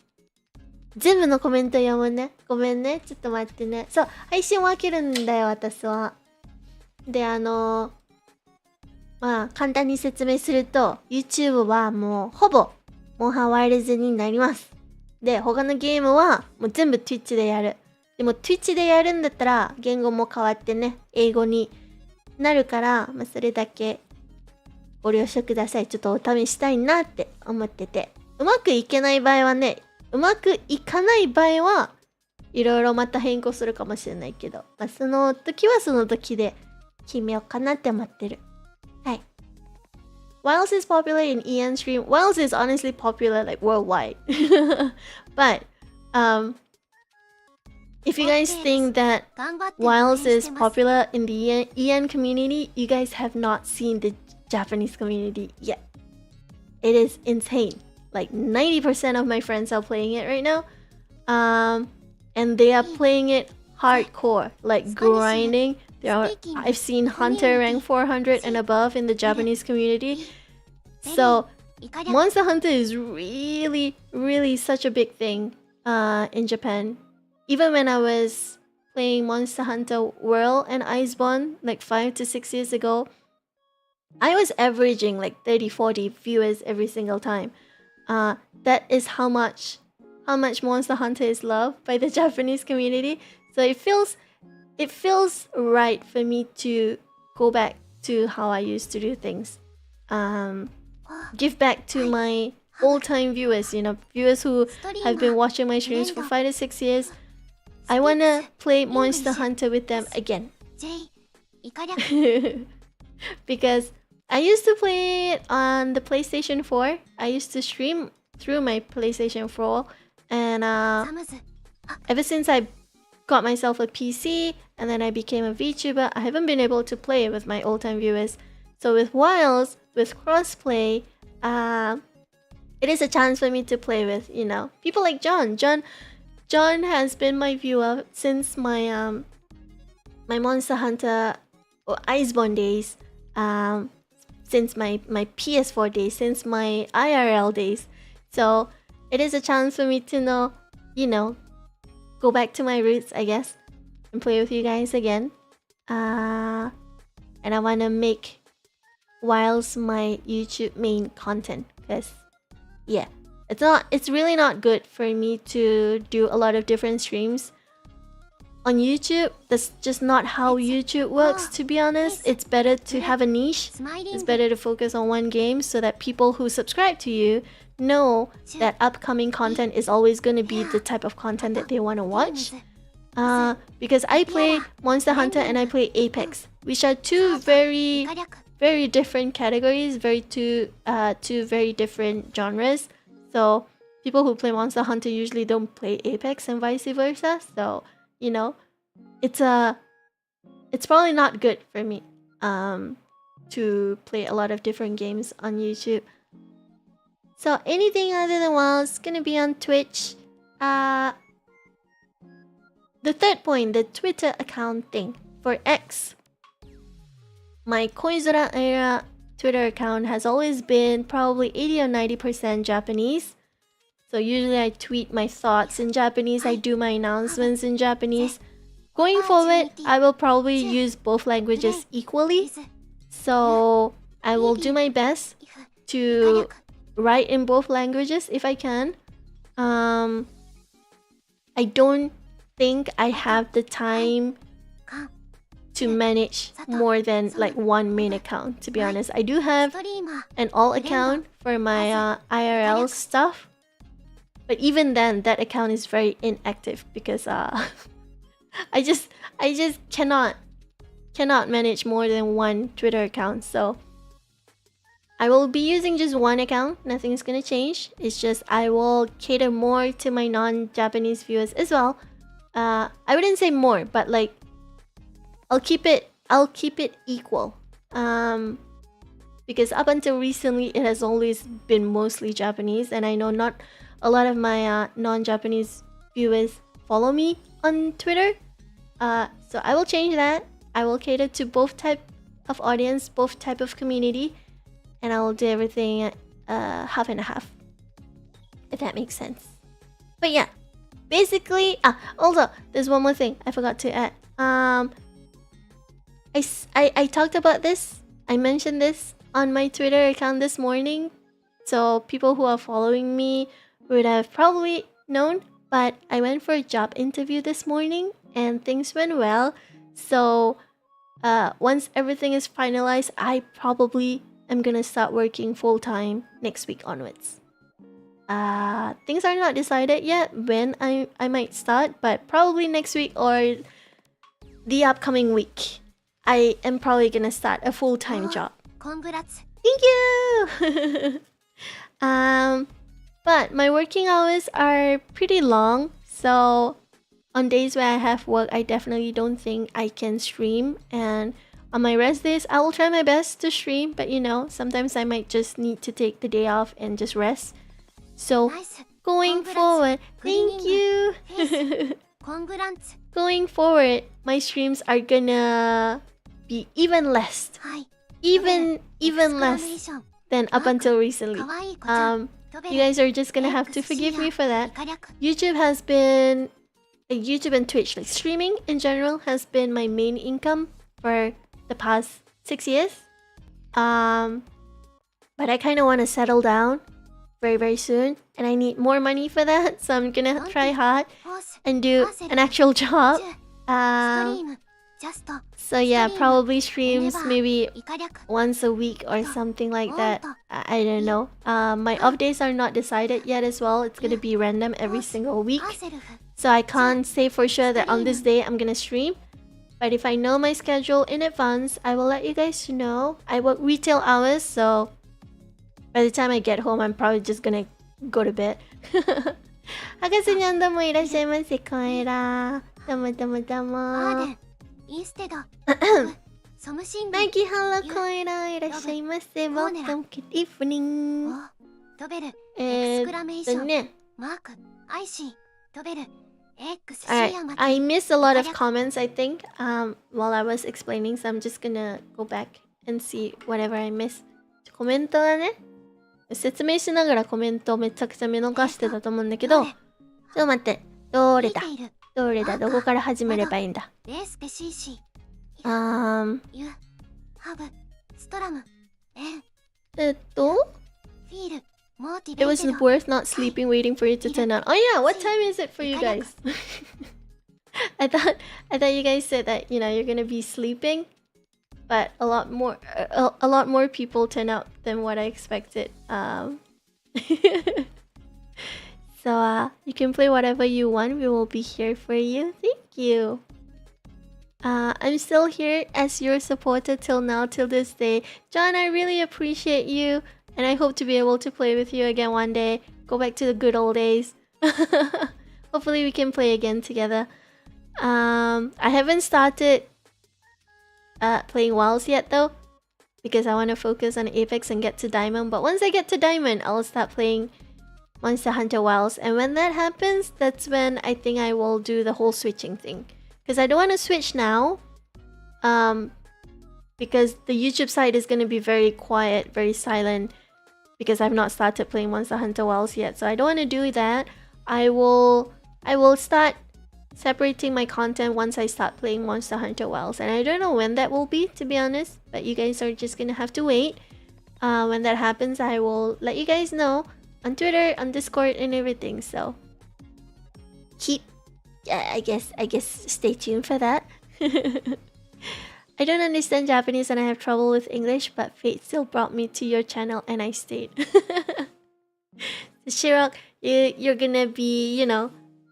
全部のコメント読むね。ごめんね。ちょっと待ってね。そう、配信を分けるんだよ、私は。で、まあ、簡単に説明すると、YouTube はもう、ほぼ、モンハンワイルズになります。で、他のゲームは、もう全部 Twitch でやる。でも、Twitch でやるんだったら、言語も変わってね、英語になるから、まあ、それだけ、ご了承ください。ちょっとお試ししたいなって思ってて。うまくいけない場合はね、うまくいかない場合はいろいろまた変更するかもしれないけど、まあ、その時はその時で決めようかなって思ってる。はい。Wilds is popular in EN stream. Wilds is honestly popular like worldwide. But if you guys think that Wilds is popular in the EN community, you guys have not seen the Japanese community yet. It is insane. Like 90% of my friends are playing it right now. And they are playing it hardcore, like grinding. I've seen Hunter rank 400 and above in the Japanese community. So Monster Hunter is really, really such a big thing in Japan. Even when I was playing Monster Hunter World and Iceborne like 5 to 6 years ago, I was averaging like 30-40 viewers every single time. That is how much Monster Hunter is loved by the Japanese community. So it feels right for me to go back to how I used to do things. Give back to my old-time viewers, you know, viewers who have been watching my streams for 5 to 6 years. I wanna play Monster Hunter with them again. Because I used to play it on the PlayStation 4. I used to stream through my PlayStation 4. And ever since I got myself a PC and then I became a VTuber, I haven't been able to play with my old-time viewers. So with Wilds, with crossplay, it is a chance for me to play with, you know, people like John. John has been my viewer since my my Monster Hunter or Iceborne days. Since my PS4 days, since my IRL days. So it is a chance for me to know, you know, go back to my roots, I guess, and play with you guys again. And I want to make Wilds my YouTube main content, because yeah, it's really not good for me to do a lot of different streams on YouTube. That's just not how YouTube works, to be honest. It's better to have a niche. It's better to focus on one game so that people who subscribe to you know that upcoming content is always going to be the type of content that they want to watch. Because I play Monster Hunter and I play Apex, which are two very, very different categories, two very different genres. So people who play Monster Hunter usually don't play Apex and vice versa. So, you know, it's probably not good for me to play a lot of different games on YouTube. So anything other than WoW is gonna be on Twitch. The third point, the Twitter account thing for X. My Koizora Aira Twitter account has always been probably 80 or 90% Japanese. So usually I tweet my thoughts in Japanese, I do my announcements in Japanese. Going forward, I will probably use both languages equally. So I will do my best to write in both languages if I can. I don't think I have the time to manage more than like one main account, to be honest. I do have an alt account for my IRL stuff, but even then that account is very inactive because I just cannot manage more than one Twitter account. So I will be using just one account. Nothing's gonna change. It's just I will cater more to my non-Japanese viewers as well. I wouldn't say more, but like I'll keep it equal. Because up until recently it has always been mostly Japanese, and I know not a lot of my non-Japanese viewers follow me on Twitter. So I will change that. I will cater to both type of audience, both type of community, and I will do everything half and a half, if that makes sense. But yeah, basically, also there's one more thing I forgot to add. I talked about this. I mentioned this on my Twitter account this morning, so people who are following me would have probably known. But I went for a job interview this morning, and things went well. So once everything is finalized, I probably am gonna start working full-time next week onwards. Things are not decided yet when I might start, but probably next week or the upcoming week, I am probably gonna start a full-time job. Congrats. Thank you! But my working hours are pretty long, so on days where I have work, I definitely don't think I can stream. And on my rest days, I will try my best to stream, but you know, sometimes I might just need to take the day off and just rest. So Nice. going Congrats. forward, thank you! Congrats. Going forward, my streams are gonna be even less. Even less than up until recently. You guys are just gonna have to forgive me for that. YouTube and Twitch, like streaming in general, has been my main income for the past 6 years. But I kind of want to settle down very soon, and I need more money for that, so I'm gonna try hard and do an actual job. So yeah, probably streams maybe once a week or something like that. I don't know. My off days are not decided yet as well. It's gonna be random every single week. So I can't say for sure that on this day I'm gonna stream. But if I know my schedule in advance, I will let you guys know. I work retail hours, so by the time I get home, I'm probably just gonna go to bed. 博士にゃんどうもいらっしゃいませ。こえら。どうもどうもどうも。マイキーハローコエラいらっしゃいませ。Welcome, good evening. ね。Alright, I missed a lot of comments, I think, while I was explaining, so I'm just gonna go back and see whatever I missed. コメントだね。説明しながらコメントめちゃくちゃ見逃してたと思うんだけど、ちょっと待って、どれだどこから始めればいいんだ。It was worth not sleeping waiting for you to turn on. Oh yeah, what time is it for you guys? I thought you guys said that, you know, you're gonna be sleeping, but a lot more people turn out than what I expected. So you can play whatever you want. We will be here for you. Thank you. I'm still here as your supporter till now, till this day. John, I really appreciate you, and I hope to be able to play with you again one day. Go back to the good old days. Hopefully we can play again together. I haven't started playing WoWs yet though, because I want to focus on Apex and get to Diamond. But once I get to Diamond, I'll start playing Monster Hunter WoWs. And when that happens, that's when I think I will do the whole switching thing. Because I don't want to switch now. Because the YouTube side is going to be very quiet, very silent. Because I've not started playing Monster Hunter WoWs yet. So I don't want to do that. I will start separating my content once I start playing Monster Hunter WoWs. And I don't know when that will be, to be honest. But you guys are just going to have to wait. When that happens, I will let you guys know on Twitter, on Discord, and everything. So I guess stay tuned for that. I don't understand Japanese and I have trouble with English, but fate still brought me to your channel and I stayed. Shirok, you're gonna be, you know,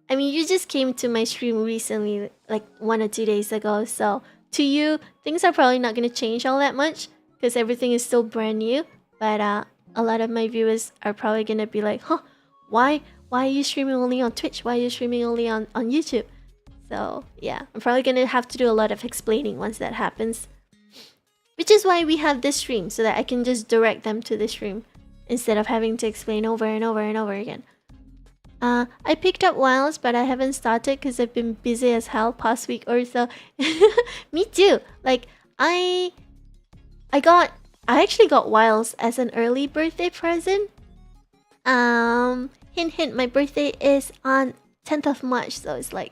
I mean, you just came to my stream recently, like 1 or 2 days ago. So to you, things are probably not gonna change all that much because everything is still brand new. But a lot of my viewers are probably gonna be like, huh, why are you streaming only on Twitch? Why are you streaming only on YouTube? So yeah, I'm probably gonna have to do a lot of explaining once that happens. Which is why we have this stream, so that I can just direct them to the stream instead of having to explain over and over and over again. I picked up WoWs, but I haven't started because I've been busy as hell past week or so. Me too. Like I actually got WoWs as an early birthday present. Hint, my birthday is on 10th of March, so it's like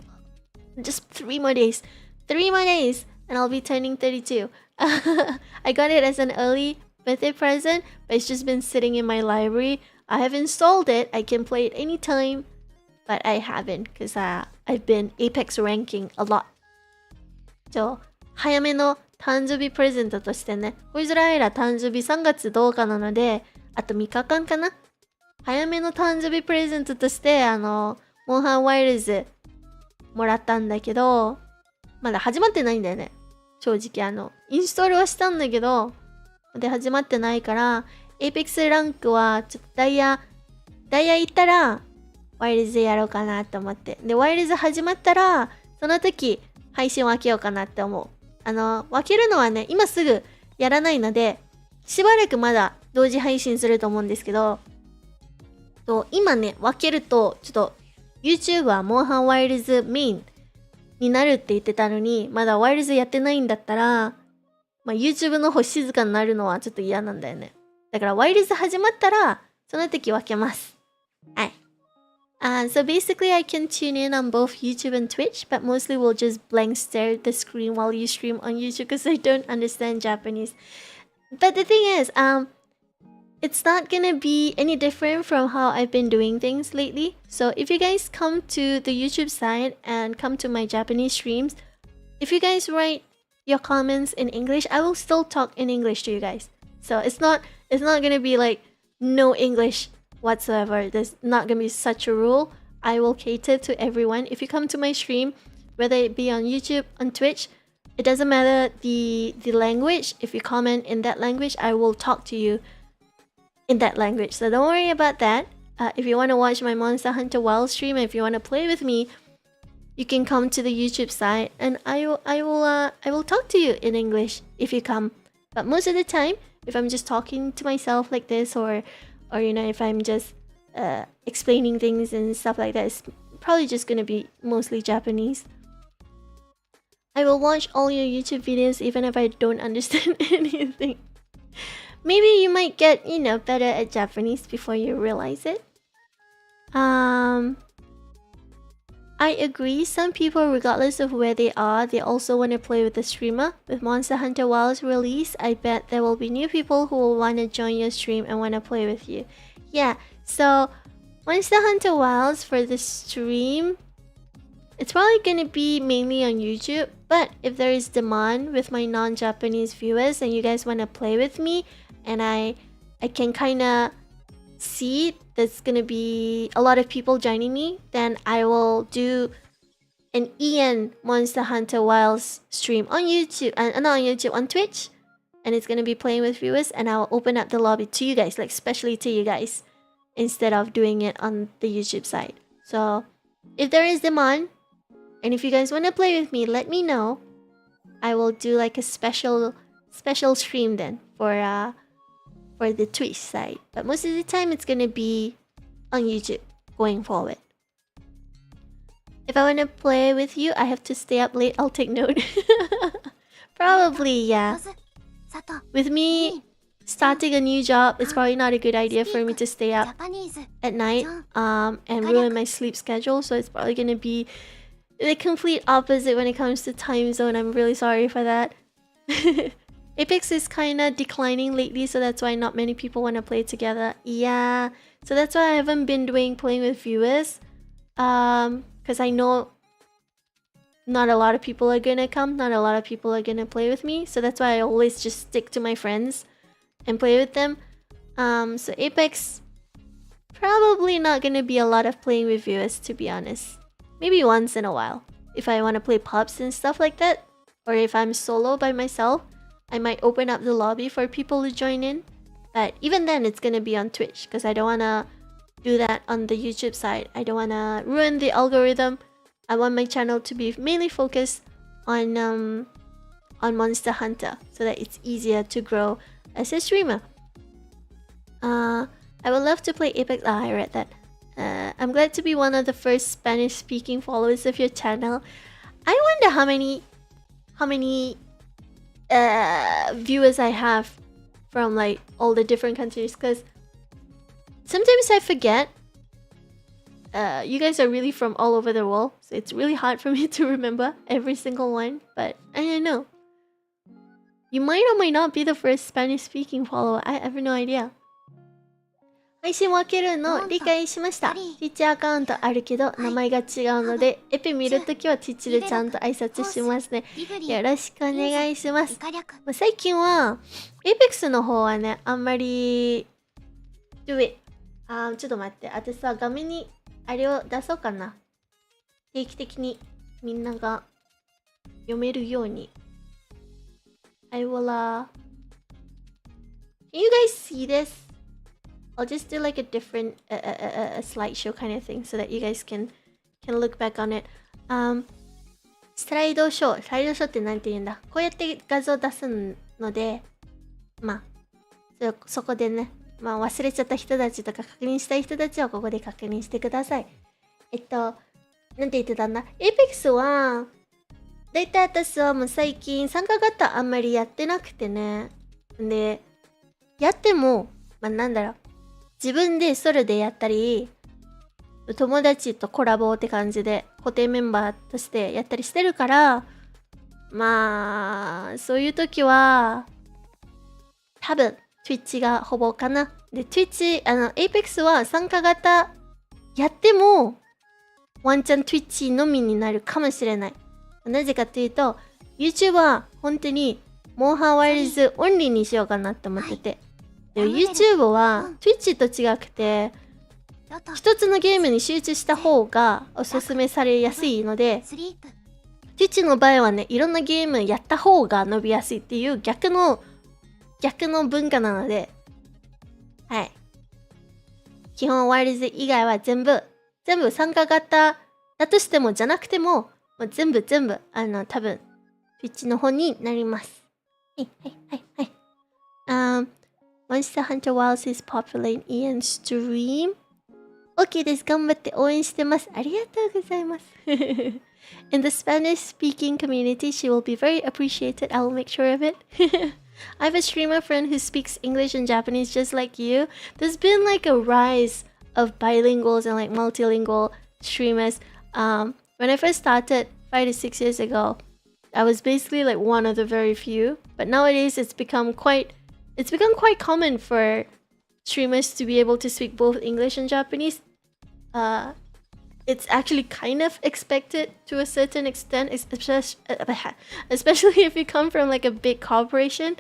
just 3 more days. 3 more days and I'll be turning 32. I got it as an early birthday present, but it's just been sitting in my library. I have installed it. I can play it anytime, but I haven't because I've been Apex ranking a lot. So, 早めの誕生日プレゼントとしてね、恋空アイラ誕生日3月10日なので、あと3日間かな。早めの誕生日プレゼントとしてモンハンワイルズもらったんだけど、まだ始まってないんだよね。正直インストールはしたんだけど、で始まってないから、Apex ランクはちょっとダイヤ行ったらワイルズやろうかなと思って。でワイルズ始まったらその時配信を分けようかなって思う。分けるのはね、今すぐやらないので、しばらくまだ同時配信すると思うんですけど、今ね分けるとちょっと YouTube はモンハンワイルズメインになるって言ってたのに、まだワイルズやってないんだったら、YouTube の方静かになるのはちょっと嫌なんだよね。だからワイルズ始まったらその時分けます。はい。So basically I can tune in on both YouTube and Twitch, but mostly we'll just blank stare at the screen while you stream on YouTube because I don't understand Japanese. But the thing is, it's not gonna be any different from how I've been doing things lately. So if you guys come to the YouTube side and come to my Japanese streams, if you guys write your comments in English, I will still talk in English to you guys. So it's not gonna be like no English whatsoever. There's not gonna be such a rule. I will cater to everyone. If you come to my stream, whether it be on YouTube, on Twitch, it doesn't matter the language. If you comment in that language, I will talk to you in that language. So don't worry about that. If you want to watch my Monster Hunter WoW stream, if you want to play with me, you can come to the YouTube side and I will talk to you in English if you come. But most of the time, if I'm just talking to myself like this, or you know, if I'm just explaining things and stuff like that, it's probably just gonna be mostly Japanese. I will watch all your YouTube videos even if I don't understand anything. Maybe you might get, you know, better at Japanese before you realize it. I agree, some people, regardless of where they are, they also want to play with the streamer. With Monster Hunter WoW's release, I bet there will be new people who will want to join your stream and want to play with you. Yeah, so Monster Hunter WoW's for the stream, it's probably going to be mainly on YouTube. But if there is demand with my non-Japanese viewers and you guys want to play with me, and I can kind of see there's gonna be a lot of people joining me, then I will do an Ian Monster Hunter Wilds stream on YouTube, not on YouTube, on Twitch, and it's gonna be playing with viewers, and I will open up the lobby to you guys, like especially to you guys. instead of doing it on the YouTube side. So if there is demand, and if you guys want to play with me, let me know. I will do like a special stream then for the Twitch side. But most of the time it's gonna be on YouTube going forward. If I want to play with you, I have to stay up late. I'll take note. Probably, yeah. With me starting a new job, it's probably not a good idea for me to stay up at night and ruin my sleep schedule. So it's probably gonna be the complete opposite when it comes to time zone. I'm really sorry for that. Apex is kind of declining lately, so that's why not many people want to play together. Yeah, so that's why I haven't been playing with viewers. Because I know not a lot of people are gonna come, not a lot of people are gonna play with me. So that's why I always just stick to my friends and play with them. So Apex, probably not gonna be a lot of playing with viewers, to be honest. Maybe once in a while, if I want to play pubs and stuff like that. Or if I'm solo by myself, I might open up the lobby for people to join in. But even then, it's gonna be on Twitch, because I don't wanna do that on the YouTube side. I don't wanna ruin the algorithm. I want my channel to be mainly focused on Monster Hunter, so that it's easier to grow as a streamer. I would love to play Apex. I read that. I'm glad to be one of the first Spanish-speaking followers of your channel. I wonder how many viewers I have from like all the different countries, because sometimes I forget. You guys are really from all over the world, so it's really hard for me to remember every single one. But I don't know. You might or might not be the first Spanish-speaking follower. I have no idea. 配信分けるの理解しました。Twitch アカウントあるけど名前が違うので、エピ見るときは Twitch でちゃんと挨拶しますね。よろしくお願いします。最近は Apex の方はね、あんまり Do it。ちょっと待って。あとさ、画面にあれを出そうかな。定期的にみんなが読めるように。I will Can you guys see this? I'll just do like a different slideshow kind of thing so that you guys can look back on it. スライドショーってなんて言うんだ。こうやって画像出すので、まあ、そこでね、まあ忘れちゃった人たちとか確認したい人たちはここで確認してください。なんて言ってたんだ。Apex は、だいたい私はもう最近参加型あんまりやってなくてね。で、やっても、まあなんだろう。自分でソロでやったり、友達とコラボって感じで固定メンバーとしてやったりしてるから、まあ、そういう時は、多分、Twitch がほぼかな。で、Twitch、Apex は参加型やっても、ワンチャン Twitch のみになるかもしれない。なぜかというと、YouTube は本当に、モンハンワイルズオンリーにしようかなって思ってて。YouTube は Twitch と違くて一つのゲームに集中した方がおすすめされやすいので Twitch の場合はねいろんなゲームやった方が伸びやすいっていう逆の文化なのではい基本ワイルズ以外は全部参加型だとしてもじゃなくても全部多分 Twitch の方になりますはいMonster Hunter Wilds is popular in Ian's stream. OK です。頑張って応援してます。ありがとうございます。In the Spanish-speaking community, she will be very appreciated. I will make sure of it. I have a streamer friend who speaks English and Japanese just like you. There's been like a rise of bilinguals and like multilingual streamers. When I first started 5 to 6 years ago, I was basically like one of the very few. But nowadays, it's become quite common for streamers to be able to speak both English and Japanese. It's actually kind of expected to a certain extent, especially if you come from like a big corporation.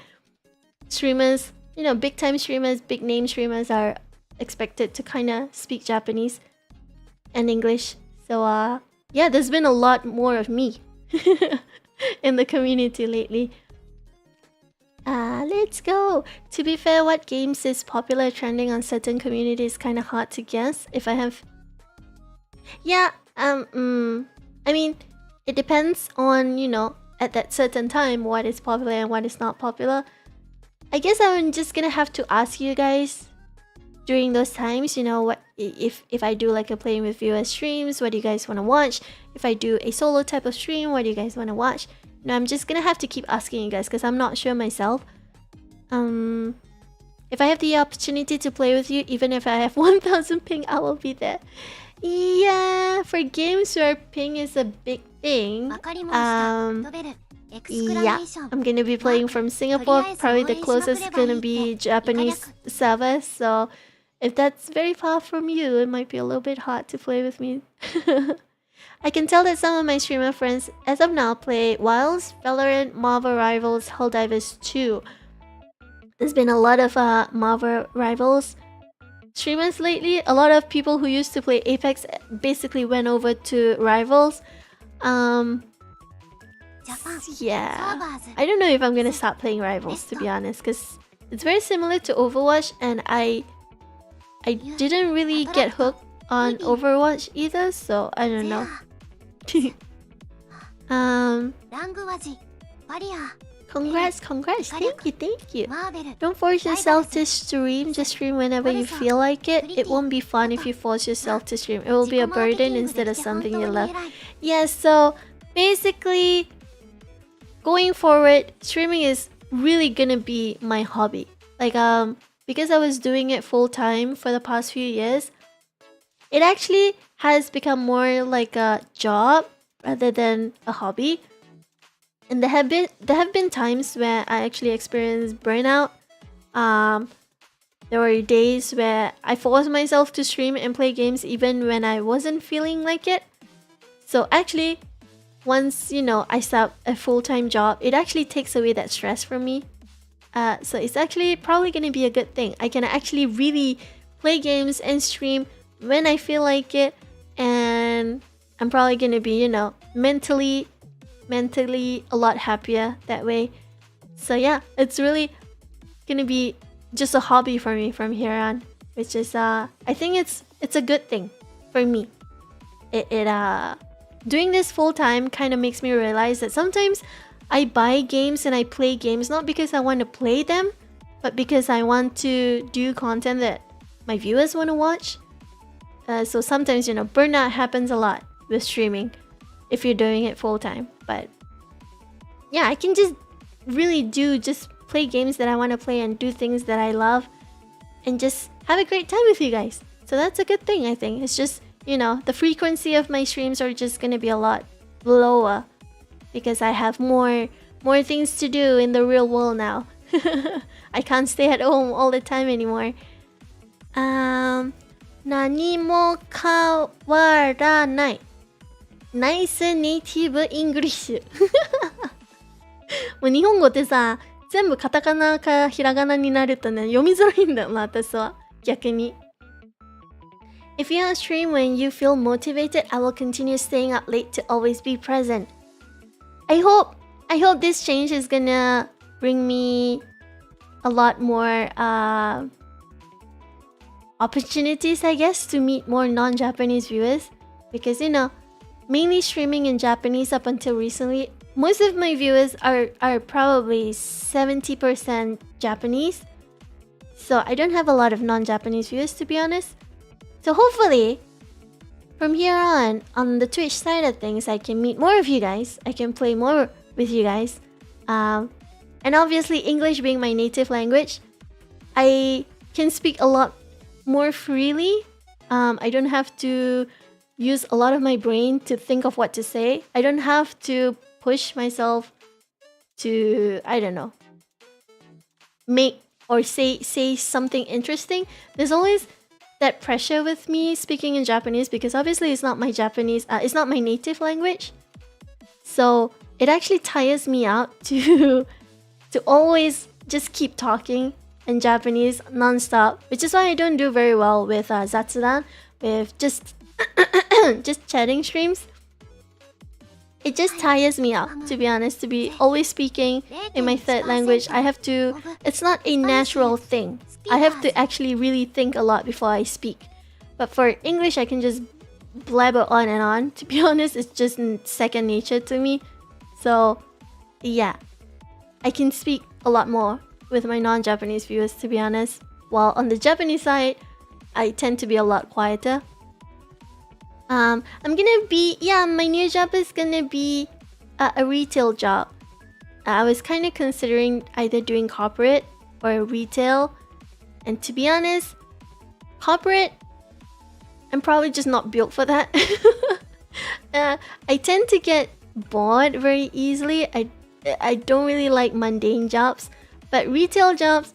Streamers, big time streamers, big name streamers are expected to kind of speak Japanese and English. So yeah, there's been a lot more of me in the community lately. Let's go. To be fair, what games is popular trending on certain communities is kind of hard to guess. If I have, yeah, I mean, it depends on at that certain time what is popular and what is not popular. I guess I'm just gonna have to ask you guys during those times, what if I do like a playing with viewers streams, what do you guys want to watch? If I do a solo type of stream, what do you guys want to watch? I'm just gonna have to keep asking you guys because I'm not sure myself. If I have the opportunity to play with you, even if I have 1000 ping, I will be there. Yeah, for games where ping is a big thing, yeah, I'm gonna be playing from Singapore. Probably the closest is gonna be Japanese server. So if that's very far from you, it might be a little bit hard to play with me. I can tell that some of my streamer friends, as of now, play Wilds, Valorant, Marvel Rivals, Helldivers 2. There's been a lot of Marvel Rivals streamers lately. A lot of people who used to play Apex basically went over to Rivals. Yeah, I don't know if I'm gonna start playing Rivals, to be honest, because it's very similar to Overwatch, and I didn't really get hooked on Overwatch either, so I don't know. Congrats, thank you. Don't force yourself to stream, just stream whenever you feel like it. It won't be fun if you force yourself to stream. It will be a burden instead of something you love. Yeah, so basically, going forward, streaming is really gonna be my hobby. Like, because I was doing it full time for the past few years, it actually has become more like a job rather than a hobby. And there have been times where I actually experienced burnout. There were days where I forced myself to stream and play games even when I wasn't feeling like it. So actually, once I start a full-time job, it actually takes away that stress from me. So it's actually probably gonna be a good thing. I can actually really play games and stream when I feel like it, and I'm probably gonna be mentally a lot happier that way. So yeah, it's really gonna be just a hobby for me from here on, which is I think it's a good thing for me. Doing this full time kind of makes me realize that sometimes I buy games and I play games not because I want to play them, but because I want to do content that my viewers want to watch. So sometimes burnout happens a lot with streaming if you're doing it full time. But yeah, I can just really just play games that I want to play and do things that I love and just have a great time with you guys. So that's a good thing, I think. It's just the frequency of my streams are just gonna be a lot lower because I have more things to do in the real world now. I can't stay at home all the time anymore. 何も変わらない。ナイスネイティブイングリッシュ。もう日本語ってさ、全部カタカナかひらがなになるとね、読みづらいんだよな、私は。逆に。If you stream when you feel motivated, I will continue staying up late to always be present. I hope this change is gonna bring me a lot more opportunities, I guess, to meet more non-Japanese viewers. Because, mainly streaming in Japanese up until recently, most of my viewers are probably 70% Japanese. So I don't have a lot of non-Japanese viewers, to be honest. So hopefully, from here on the Twitch side of things, I can meet more of you guys. I can play more with you guys. And obviously, English being my native language, I can speak a lot more freely. I don't have to use a lot of my brain to think of what to say. I don't have to push myself to, I don't know, make or say something interesting. There's always that pressure with me speaking in Japanese because obviously it's not my Japanese, it's not my native language. So it actually tires me out to always just keep talking in Japanese non-stop, which is why I don't do very well with Zatsudan, with just chatting streams. it just tires me out, to be honest, to be always speaking in my third language. It's not a natural thing. I have to actually really think a lot before I speak. But for English, I can just blabber on and on. To be honest, it's just second nature to me. So, yeah, I can speak a lot more with my non-Japanese viewers, to be honest. While on the Japanese side, I tend to be a lot quieter. My new job is gonna be a retail job. I was kind of considering either doing corporate or retail. And to be honest, corporate, I'm probably just not built for that. I tend to get bored very easily. I don't really like mundane jobs. But retail jobs,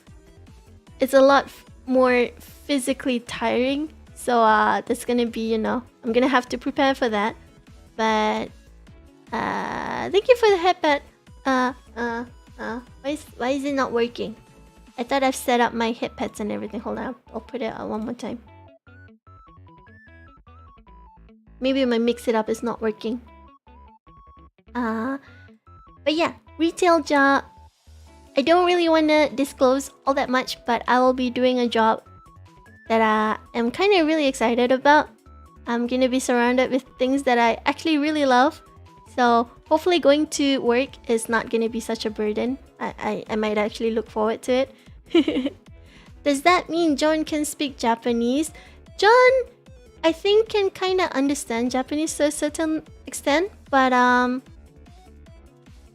it's a lot more physically tiring. So that's gonna be, I'm gonna have to prepare for that. But thank you for the headpad. Why is it not working? I thought I've set up my headpads and everything. Hold on, I'll put it on one more time. Maybe my mix it up is not working. But yeah, retail job. I don't really want to disclose all that much, but I will be doing a job that I am kind of really excited about. I'm gonna be surrounded with things that I actually really love. So hopefully going to work is not gonna be such a burden. I might actually look forward to it. Does that mean John can speak Japanese? John, I think, can kind of understand Japanese to a certain extent. But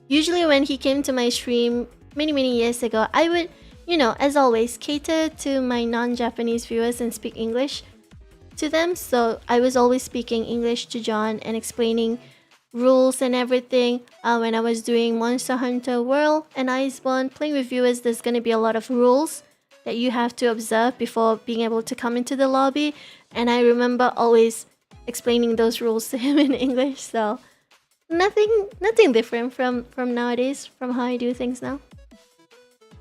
usually when he came to my stream many years ago, I would, as always, cater to my non-Japanese viewers and speak English to them. So I was always speaking English to John and explaining rules and everything. When I was doing Monster Hunter World and Iceborne, playing with viewers, there's going to be a lot of rules that you have to observe before being able to come into the lobby. And I remember always explaining those rules to him in English. So nothing different from nowadays, from how I do things now.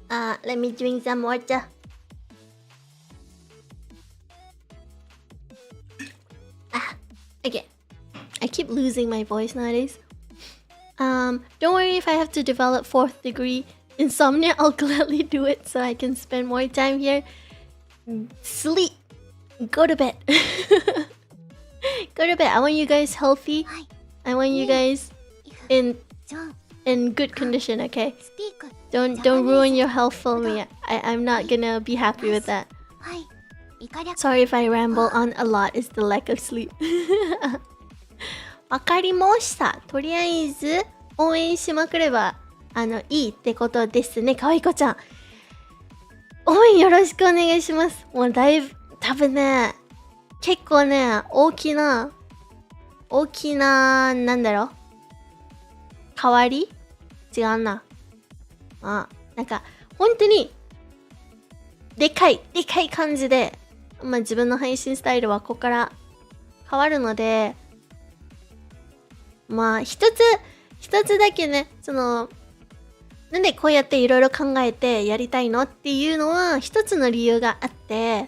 Let me drink some water. Okay. I keep losing my voice nowadays. Don't worry if I have to develop 4th degree insomnia. I'll gladly do it so I can spend more time here. Sleep. Go to bed. Go to bed. I want you guys healthy. I want you guys in good condition, okay? Don't ruin your health for me. I'm not gonna be happy with that. Sorry if I ramble on a lot. It's the lack of sleep. わかりました。とりあえず応援しまくればいいってことですね。かわいこちゃん、応援よろしくお願いします。もうだいぶ多分ね、結構ね、大きななんだろう、変わり違うな。なんか本当にでかい感じで、自分の配信スタイルはここから変わるので、一つだけね、なんでこうやっていろいろ考えてやりたいのっていうのは一つの理由があって、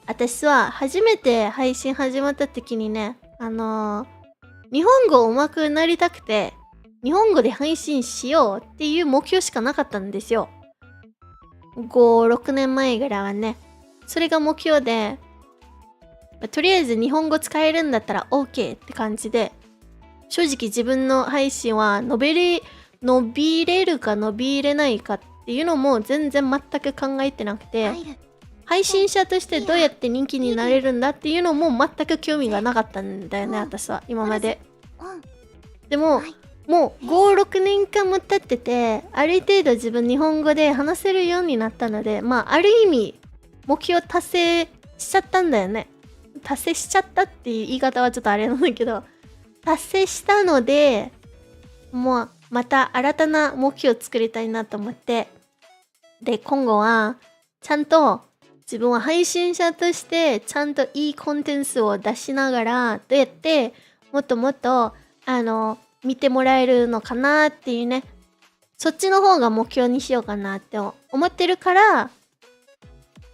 私は初めて配信始まった時にね、日本語上手くなりたくて、日本語で配信しようっていう目標しかなかったんですよ。5、6年前ぐらいはね。それが目標で、とりあえず日本語使えるんだったら OK って感じで、正直自分の配信は伸びれるか伸びれないかっていうのも全然全く考えてなくて、配信者としてどうやって人気になれるんだっていうのも全く興味がなかったんだよね、私は今まで。でももう5、6年間も経ってて、ある程度自分日本語で話せるようになったので、ある意味目標達成しちゃったんだよね。達成しちゃったっていう言い方はちょっとあれなんだけど、達成したので、もうまた新たな目標を作りたいなと思って、で今後はちゃんと自分は配信者としてちゃんといいコンテンツを出しながら、どうやってもっともっと見てもらえるのかなっていうね、そっちの方が目標にしようかなって思ってるから、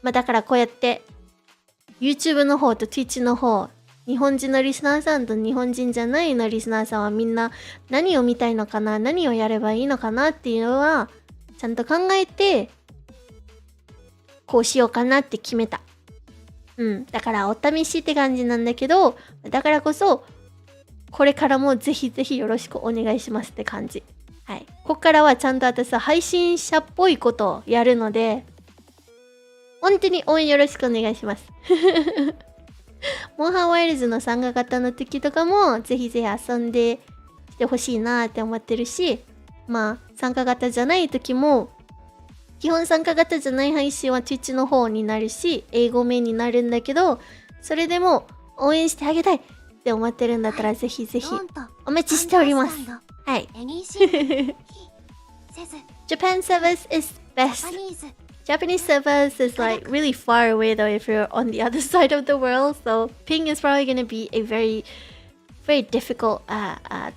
だからこうやって YouTube の方と Twitch の方日本人のリスナーさんと日本人じゃないのリスナーさんはみんな何を見たいのかな、何をやればいいのかなっていうのはちゃんと考えてこうしようかなって決めた。だからお試しって感じなんだけど、だからこそこれからもぜひぜひよろしくお願いしますって感じ。はい。ここからはちゃんと私は配信者っぽいことをやるので、本当に応援よろしくお願いします。モンハンワイルズの参加型の時とかもぜひぜひ遊んできてほしいなって思ってるし、参加型じゃない時も、基本参加型じゃない配信は Twitch の方になるし、英語名になるんだけど、それでも応援してあげたいって思ってるんだったらぜひぜひお待ちしております。はい。Japan servers is best. Japanese servers is like really far away though if you're on the other side of the world. So ping is probably going to be a very difficult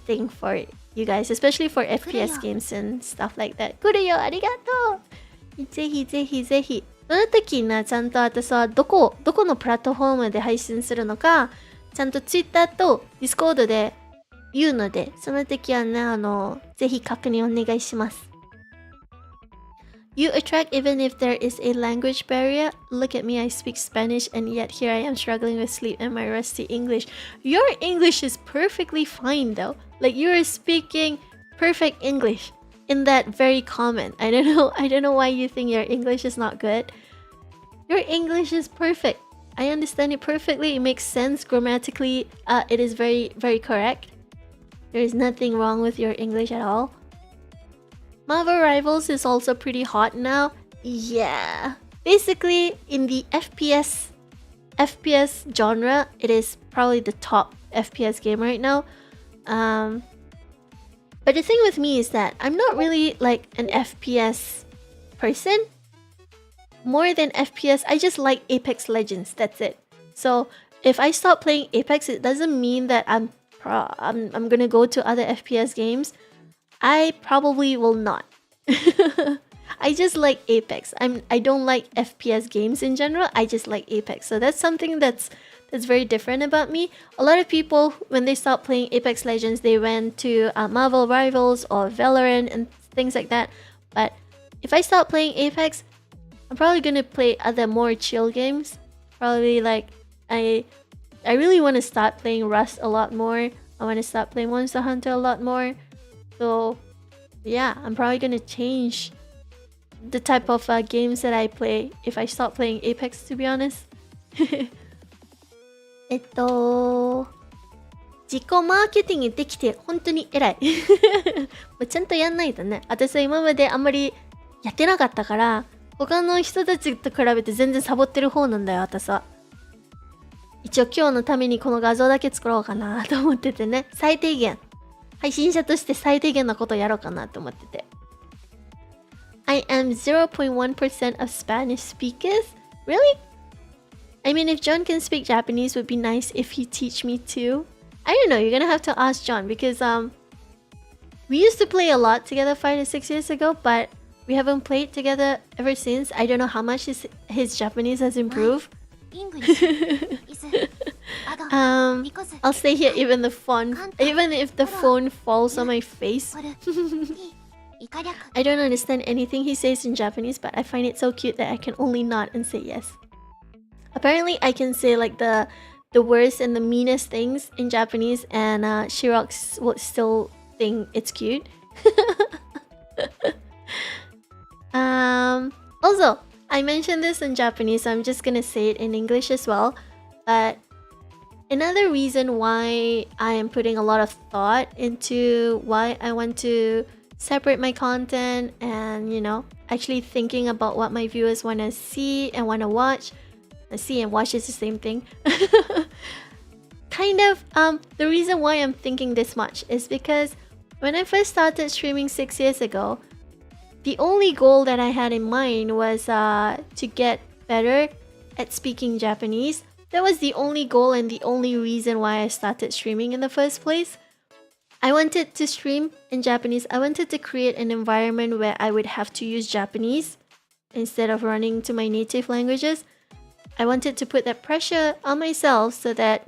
thing for you guys, especially for FPS games and stuff like that. 来るよ、ありがとう。ぜひぜひぜひ。その時な、ちゃんと私はどこのプラットフォームで配信するのか、ちゃんと Twitter と Discord で言うので、その時はね、ぜひ確認お願いします。You attract even if there is a language barrier. Look at me, I speak Spanish and yet here I am struggling with sleep and my rusty English. Your English is perfectly fine though. Like you are speaking perfect English in that very comment. I don't know why you think your English is not good. Your English is perfect. I understand it perfectly. It makes sense grammatically. It is very, very correct. There is nothing wrong with your English at all. Marvel Rivals is also pretty hot now. Yeah. Basically, in the FPS genre, it is probably the top FPS game right now. But the thing with me is that I'm not really like an FPS person. More than FPS, I just like Apex Legends. That's it. So if I stop playing Apex, it doesn't mean that I'm gonna go to other FPS games. I probably will not. I just like Apex. I don't like FPS games in general. I just like Apex. So that's something that's very different about me. A lot of people, when they stop playing Apex Legends, they went to Marvel Rivals or Valorant and things like that. But if I stop playing Apex, I'm probably gonna play other more chill games. Probably like I really want to start playing Rust a lot more. I want to start playing Monster Hunter a lot more. So yeah, I'm probably gonna change the type of games that I play if I stop playing Apex, to be honest. 自己マーケティングできて本当に偉い。ちゃんとやんないとね。私は今まであんまりやってなかったから、他の人たちと比べて全然サボってる方なんだよ、私は。一応今日のためにこの画像だけ作ろうかなと思っててね。最低限。配信者として最低限なことをやろうかなと思ってて。I am 0.1% of Spanish speakers? Really? I mean, if John can speak Japanese, it would be nice if he teach me too. I don't know, you're gonna have to ask John because we used to play a lot together 5 to 6 years ago, but we haven't played together ever since. I don't know how much his Japanese has improved. I'll stay here even if the phone falls on my face. I don't understand anything he says in Japanese, but I find it so cute that I can only nod and say yes. Apparently, I can say like the worst and the meanest things in Japanese, and Shirox will still think it's cute. Also, I mentioned this in Japanese, so I'm just gonna say it in English as well. But another reason why I am putting a lot of thought into why I want to separate my content and, you know, actually thinking about what my viewers want to see and want to watch. See and watch is the same thing. The reason why I'm thinking this much is because when I first started streaming 6 years ago, the only goal that I had in mind was to get better at speaking Japanese. That was the only goal and the only reason why I started streaming in the first place. I wanted to stream in Japanese. I wanted to create an environment where I would have to use Japanese instead of running to my native languages. I wanted to put that pressure on myself so that,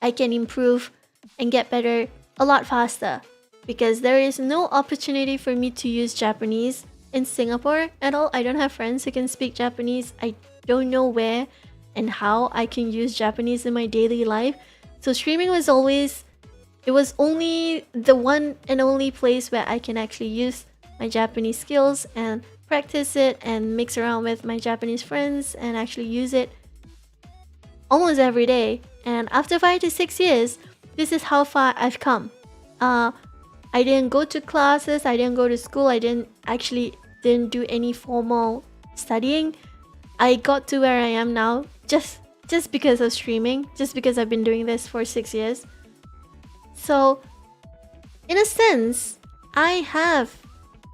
I can improve and get better a lot faster. Because there is no opportunity for me to use Japanese in Singapore at all. I don't have friends who can speak Japanese. I don't know where and how I can use Japanese in my daily life. So streaming was only the one and only place where I can actually use my Japanese skills and practice it and mix around with my Japanese friends and actually use it almost every day. And after 5 to 6 years, this is how far I've come. I didn't go to classes, I didn't go to school, I didn't do any formal studying. I got to where I am now just because of streaming, just because I've been doing this for 6 years. So, in a sense, I have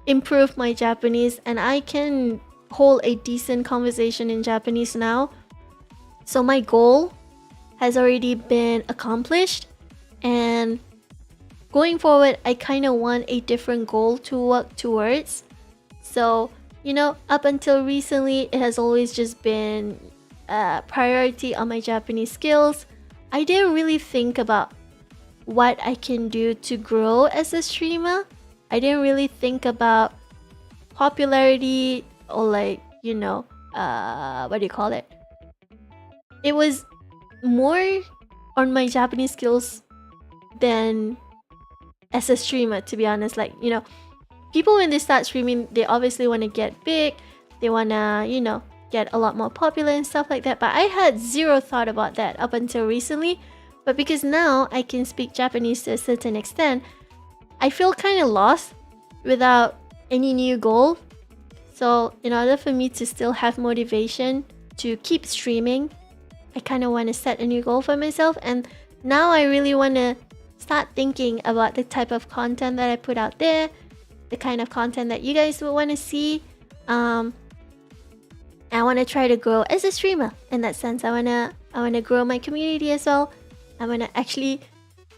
improved my Japanese and I can hold a decent conversation in Japanese now. So my goal has already been accomplished, and going forward, I kind of want a different goal to work towards. So, up until recently, it has always just been a priority on my Japanese skills. I didn't really think about what I can do to grow as a streamer. I didn't really think about popularity or what do you call it? It was more on my Japanese skills than as a streamer, to be honest. People when they start streaming, they obviously want to get big, they want to, get a lot more popular and stuff like that. But I had zero thought about that up until recently. But because now I can speak Japanese to a certain extent, I feel kind of lost without any new goal. So in order for me to still have motivation to keep streaming, I kind of want to set a new goal for myself. And now I really want to start thinking about the type of content that I put out there, the kind of content that you guys would want to see. I want to try to grow as a streamer in that sense. I want to grow my community as well. I want to actually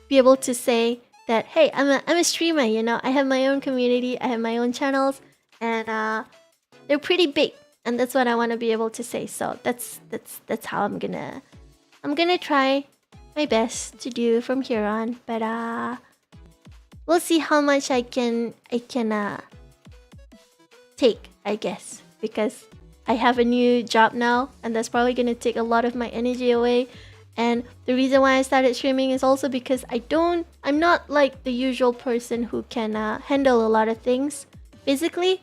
be able to say that, hey, I'm a streamer, I have my own community, I have my own channels, and they're pretty big, and that's what I want to be able to say. So that's how I'm gonna try my best to do from here on. But we'll see how much I can take, I guess, because I have a new job now, and that's probably gonna take a lot of my energy away. And the reason why I started streaming is also because I'm not like the usual person who can handle a lot of things physically.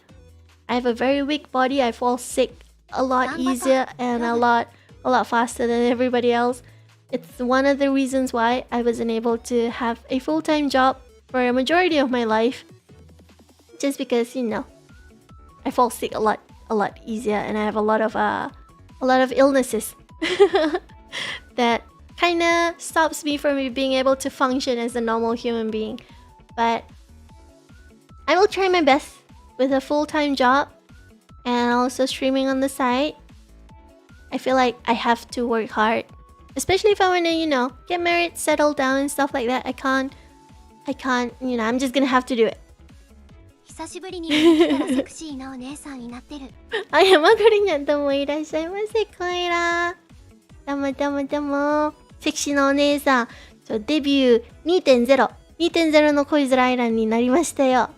I have a very weak body. I fall sick a lot easier and a lot faster than everybody else. It's one of the reasons why I wasn't able to have a full-time job for a majority of my life. Just because, I fall sick a lot easier, and I have a lot of illnesses that kind of stops me from being able to function as a normal human being. But I will try my best with a full-time job and also streaming on the side. I feel like I have to work hard, especially if I want to, get married, settle down and stuff like that. I can't, I'm just gonna have to do it. 久しぶりに来たらセクシーなお姉さんになってる。あ、山栗にゃんどうもいらっしゃいませ、コイラ。どうもどうもどうも。セクシーなお姉さん、デビュー 2.0 の恋空アイラになりましたよ。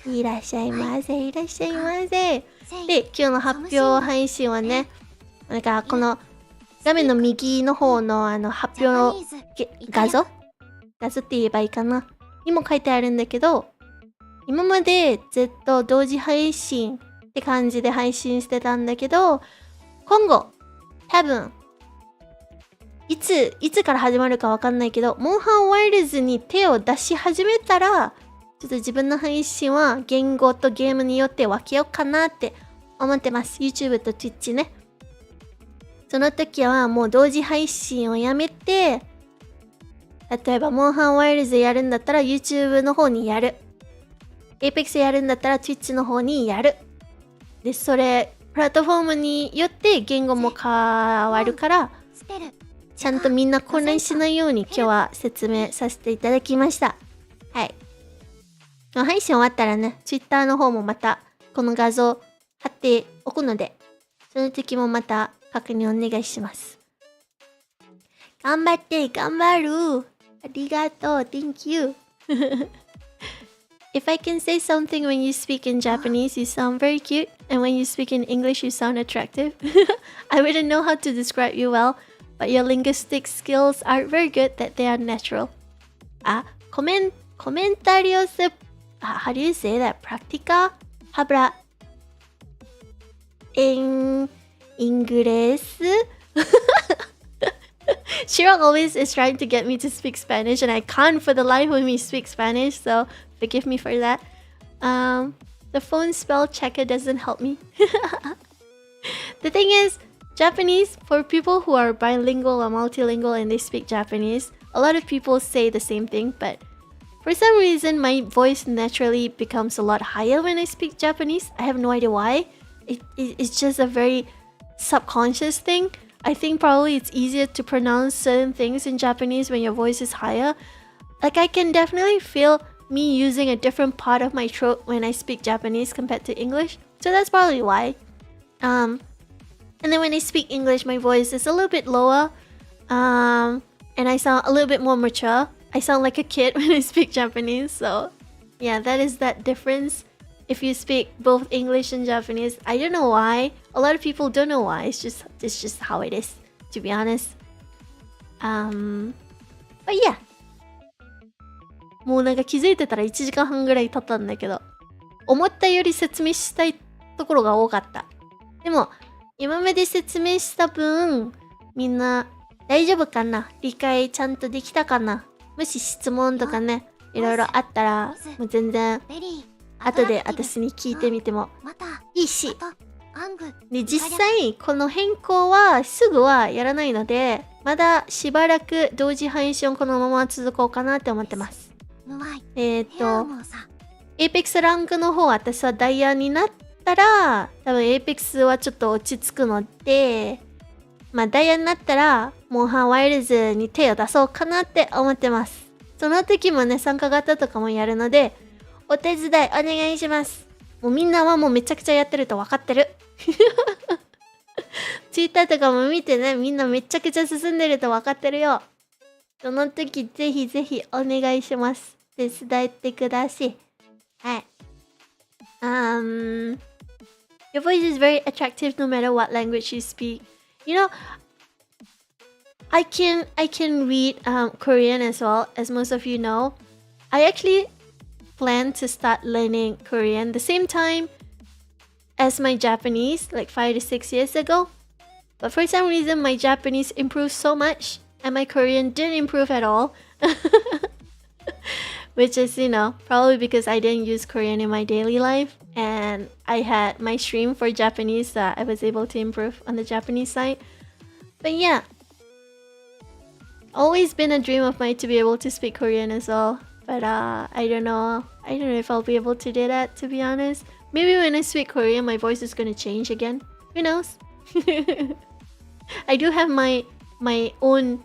いらっしゃいませ、いらっしゃいませ。で、今日の発表配信はね、この画面の右の方の発表の画像って言えばいいかなにも書いてあるんだけど、今までずっと同時配信って感じで配信してたんだけど、今後多分いつから始まるかわかんないけど、モンハンワイルズに手を出し始めたら、ちょっと自分の配信は言語とゲームによって分けようかなって思ってます。 YouTube と Twitch ね。その時はもう同時配信をやめて、例えばモンハンワイルズやるんだったら YouTube の方にやる、Apex やるんだったら Twitch の方にやる。で、それプラットフォームによって言語も変わるから、ちゃんとみんな混乱しないように今日は説明させていただきました。はい。配信終わったらね、Twitter の方もまたこの画像貼っておくので、その時もまた確認お願いします。頑張って、頑張る。ありがとう。Thank you. If I can say something when you speak in Japanese, you sound very cute. And when you speak in English, you sound attractive. I wouldn't know how to describe you well, but your linguistic skills are very good that they are natural. Comentarios de... how do you say that? Practica habla en inglés. Shiro always is trying to get me to speak Spanish, and I can't for the life of me speak Spanish, so forgive me for that. The phone spell checker doesn't help me. The thing is, Japanese, for people who are bilingual or multilingual and they speak Japanese, a lot of people say the same thing, but for some reason, my voice naturally becomes a lot higher when I speak Japanese. I have no idea why. It's just a very subconscious thing. I think probably it's easier to pronounce certain things in Japanese when your voice is higher. Like, I can definitely feel me using a different part of my throat when I speak Japanese compared to English. So that's probably why. And then when I speak English, my voice is a little bit lower. And I sound a little bit more mature. I sound like a kid when I speak Japanese. So yeah, that is that difference. If you speak both English and Japanese, I don't know why. A lot of people don't know why. It's just how it is, to be honest. But yeah. もうなんか気づいてたら1時間半ぐらい経ったんだけど、思ったより説明したいところが多かった。でも今まで説明した分、みんな大丈夫かな？理解ちゃんとできたかな？もし質問とかね、いろいろあったら、もう全然後で私に聞いてみてもいいし。で、実際この変更はすぐはやらないので、まだしばらく同時配信このまま続こうかなって思ってます。Apex ランクの方は私はダイヤになったら、多分 Apex はちょっと落ち着くので、まあダイヤになったら、モンハンワイルズに手を出そうかなって思ってます。その時もね、参加型とかもやるので、お手伝いお願いします。もうみんなはもうめちゃくちゃやってると分かってる。Twitter とかも見てね、みんなめちゃくちゃ進んでると分かってるよ。その時ぜひぜひお願いします。手伝ってください。はい。Your voice is very attractive no matter what language you speak. You know, I can read Korean as well, as most of you know. I actually plan to start learning Korean the same time as my Japanese, like 5 to 6 years ago. But for some reason, my Japanese improved so much, and my Korean didn't improve at all. Which is, you know, probably because I didn't use Korean in my daily life, and I had my stream for Japanese that I was able to improve on the Japanese side. But yeah, always been a dream of mine to be able to speak Korean as well. But I don't know if I'll be able to do that, to be honest. Maybe when I speak Korean, my voice is gonna change again. Who knows? I do have my own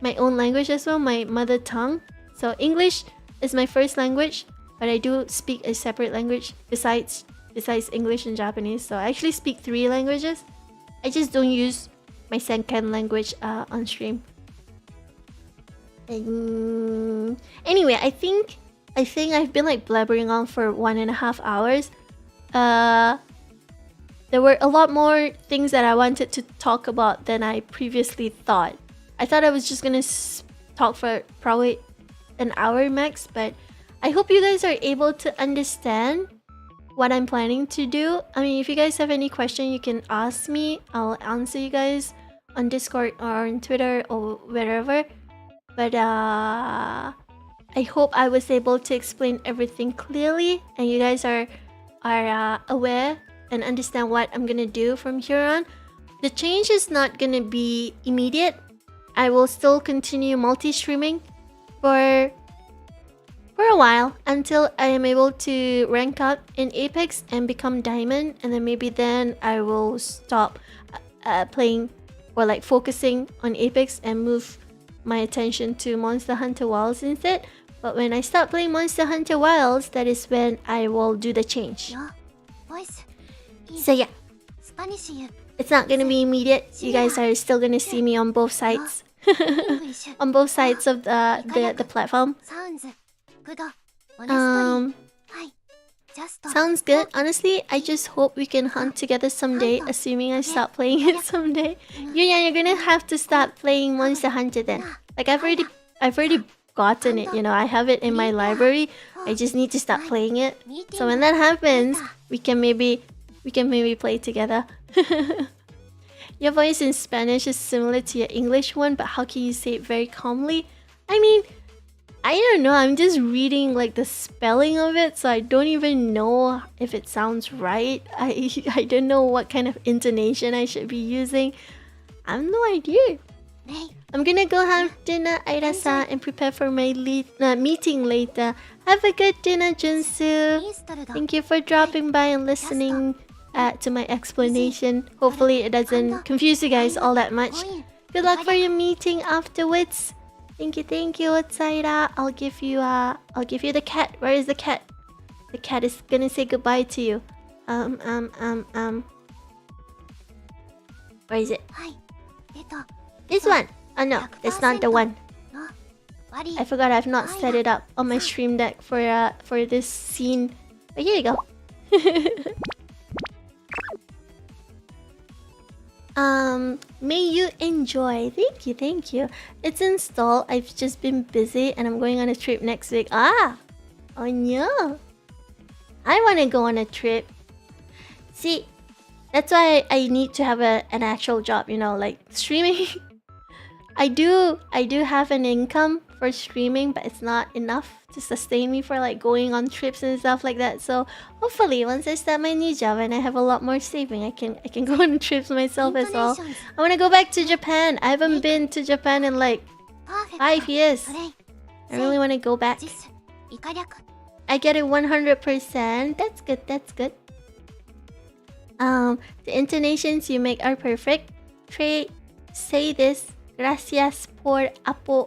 language as well, my mother tongue. So English is my first language, but I do speak a separate language besides English and Japanese. So I actually speak 3 languages. I just don't use my second language on stream. Anyway, I think I've been like blabbering on for 1.5 hours. There were a lot more things that I wanted to talk about than I previously thought. I thought I was just gonna talk for probably an hour max, but I hope you guys are able to understand what I'm planning to do. I mean, if you guys have any question, you can ask me. I'll answer you guys on Discord or on Twitter or wherever. But I hope I was able to explain everything clearly, and you guys are aware and understand what I'm gonna do from here on. The change is not gonna be immediate. I will still continue multi-streaming for a while until I am able to rank up in Apex and become Diamond, and then maybe then I will stop playing or like focusing on Apex and move my attention to Monster Hunter Wilds instead. But when I start playing Monster Hunter Wilds, that is when I will do the change. So yeah, It's not gonna be immediate. You guys are still gonna see me on both sides. On both sides of the platform. Sounds good. Honestly, I just hope we can hunt together someday, assuming I start playing it someday. You're gonna have to start playing Monster Hunter then. Like I've already gotten it, you know, I have it in my library. I just need to start playing it. So when that happens, we can maybe play together. Your voice in Spanish is similar to your English one, but how can you say it very calmly? I mean, I don't know, I'm just reading like the spelling of it, so I don't even know if it sounds right. I don't know what kind of intonation I should be using. I have no idea. I'm gonna go have dinner, Aira-san, and prepare for my meeting later. Have a good dinner, Junsu. Thank you for dropping by and listening to my explanation. Hopefully it doesn't confuse you guys all that much. Good luck for your meeting afterwards. Thank you, Otsaira. I'll give you the cat. Where is the cat? The cat is gonna say goodbye to you. Where is it? This one. Oh no, that's not the one. I forgot I've not set it up on my stream deck for this scene. But here you go. May you enjoy. Thank you. It's installed. I've just been busy and I'm going on a trip next week. Oh no. I want to go on a trip. See, that's why I need to have an actual job, you know, like streaming. I do have an income for streaming, but it's not enough to sustain me for like going on trips and stuff like that. So hopefully once I start my new job and I have a lot more saving, I can go on trips myself as well. I want to go back to Japan. I haven't been to Japan in like 5 years. I really want to go back. I get it 100%. That's good. The intonations you make are perfect. Trey, say this. Gracias por apoyarme.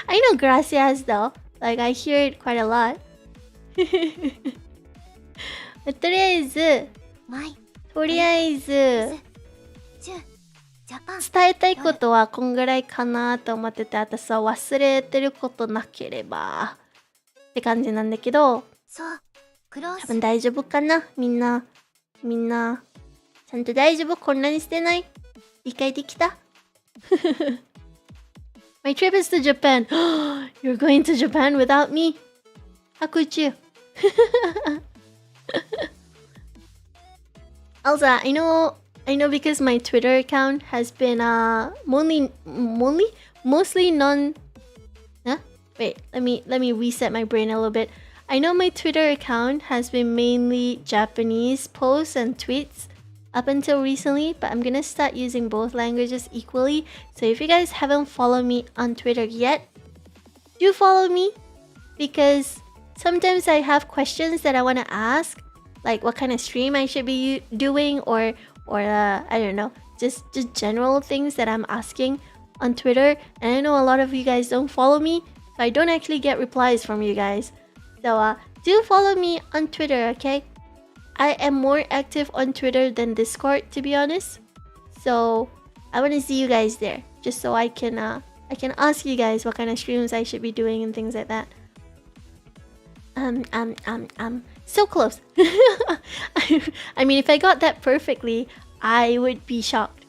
I know gracias though. Like I hear it quite a lot. とりあえず伝えたいことはこんぐらいかなと思ってて、あとさ忘れてることなければって感じなんだけど、多分大丈夫かな。みんなちゃんと大丈夫？こんなにしてない？理解できた？ My trip is to Japan. You're going to Japan without me? How could you? Elsa, I know because my Twitter account has been mostly non. Huh? Wait, let me reset my brain a little bit. I know my Twitter account has been mainly Japanese posts and tweets up until recently, but I'm gonna start using both languages equally. So if you guys haven't followed me on Twitter yet, do follow me, because sometimes I have questions that I want to ask, like what kind of stream I should be doing, or I don't know, just general things that I'm asking on Twitter. And I know a lot of you guys don't follow me, so I don't actually get replies from you guys. So do follow me on Twitter, okay? I am more active on Twitter than Discord, to be honest. So I want to see you guys there, just so I can ask you guys what kind of streams I should be doing and things like that. So close. I mean, if I got that perfectly, I would be shocked.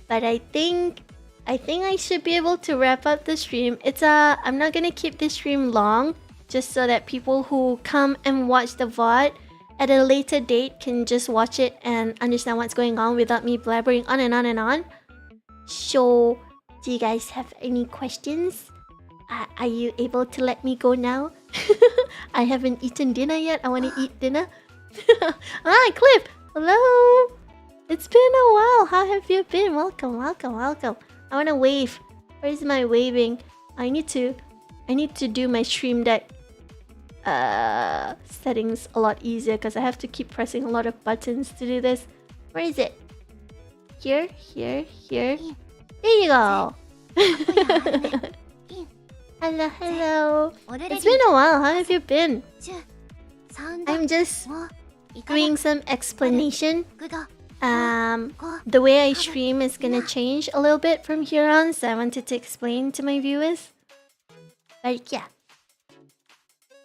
But I think I should be able to wrap up the stream. I'm not gonna keep this stream long, just so that people who come and watch the VOD at a later date can just watch it and understand what's going on without me blabbering on and on and on. So, do you guys have any questions? Are you able to let me go now? I haven't eaten dinner yet. I want to eat dinner. Hi, Cliff! Hello! It's been a while. How have you been? Welcome. I want to wave. Where's my waving? I need to do my stream deck settings a lot easier, because I have to keep pressing a lot of buttons to do this. Where is it? Here. There you go. Hello. Hello. オルレ It's ディ been a while. How have you been? 10サウンド I'm just もいか doing some explanation. グド Um, the way I stream is gonna change a little bit from here on, so I wanted to explain to my viewers. But yeah.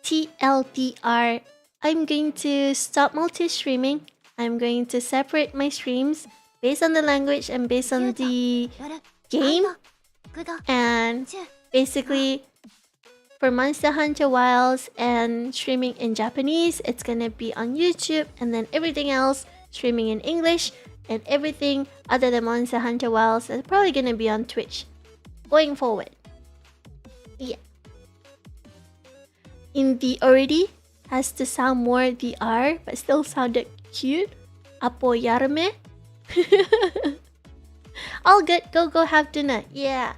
TLDR. I'm going to stop multi-streaming. I'm going to separate my streams based on the language and based on the 夜 game. グド And 10 basically, for Monster Hunter Wilds and streaming in Japanese, it's gonna be on YouTube, and then everything else streaming in English, and everything other than Monster Hunter Wilds is probably gonna be on Twitch going forward. Yeah. In the already has to sound more DR, but still sounded cute. Apo yarme. All good. Go have dinner. Yeah.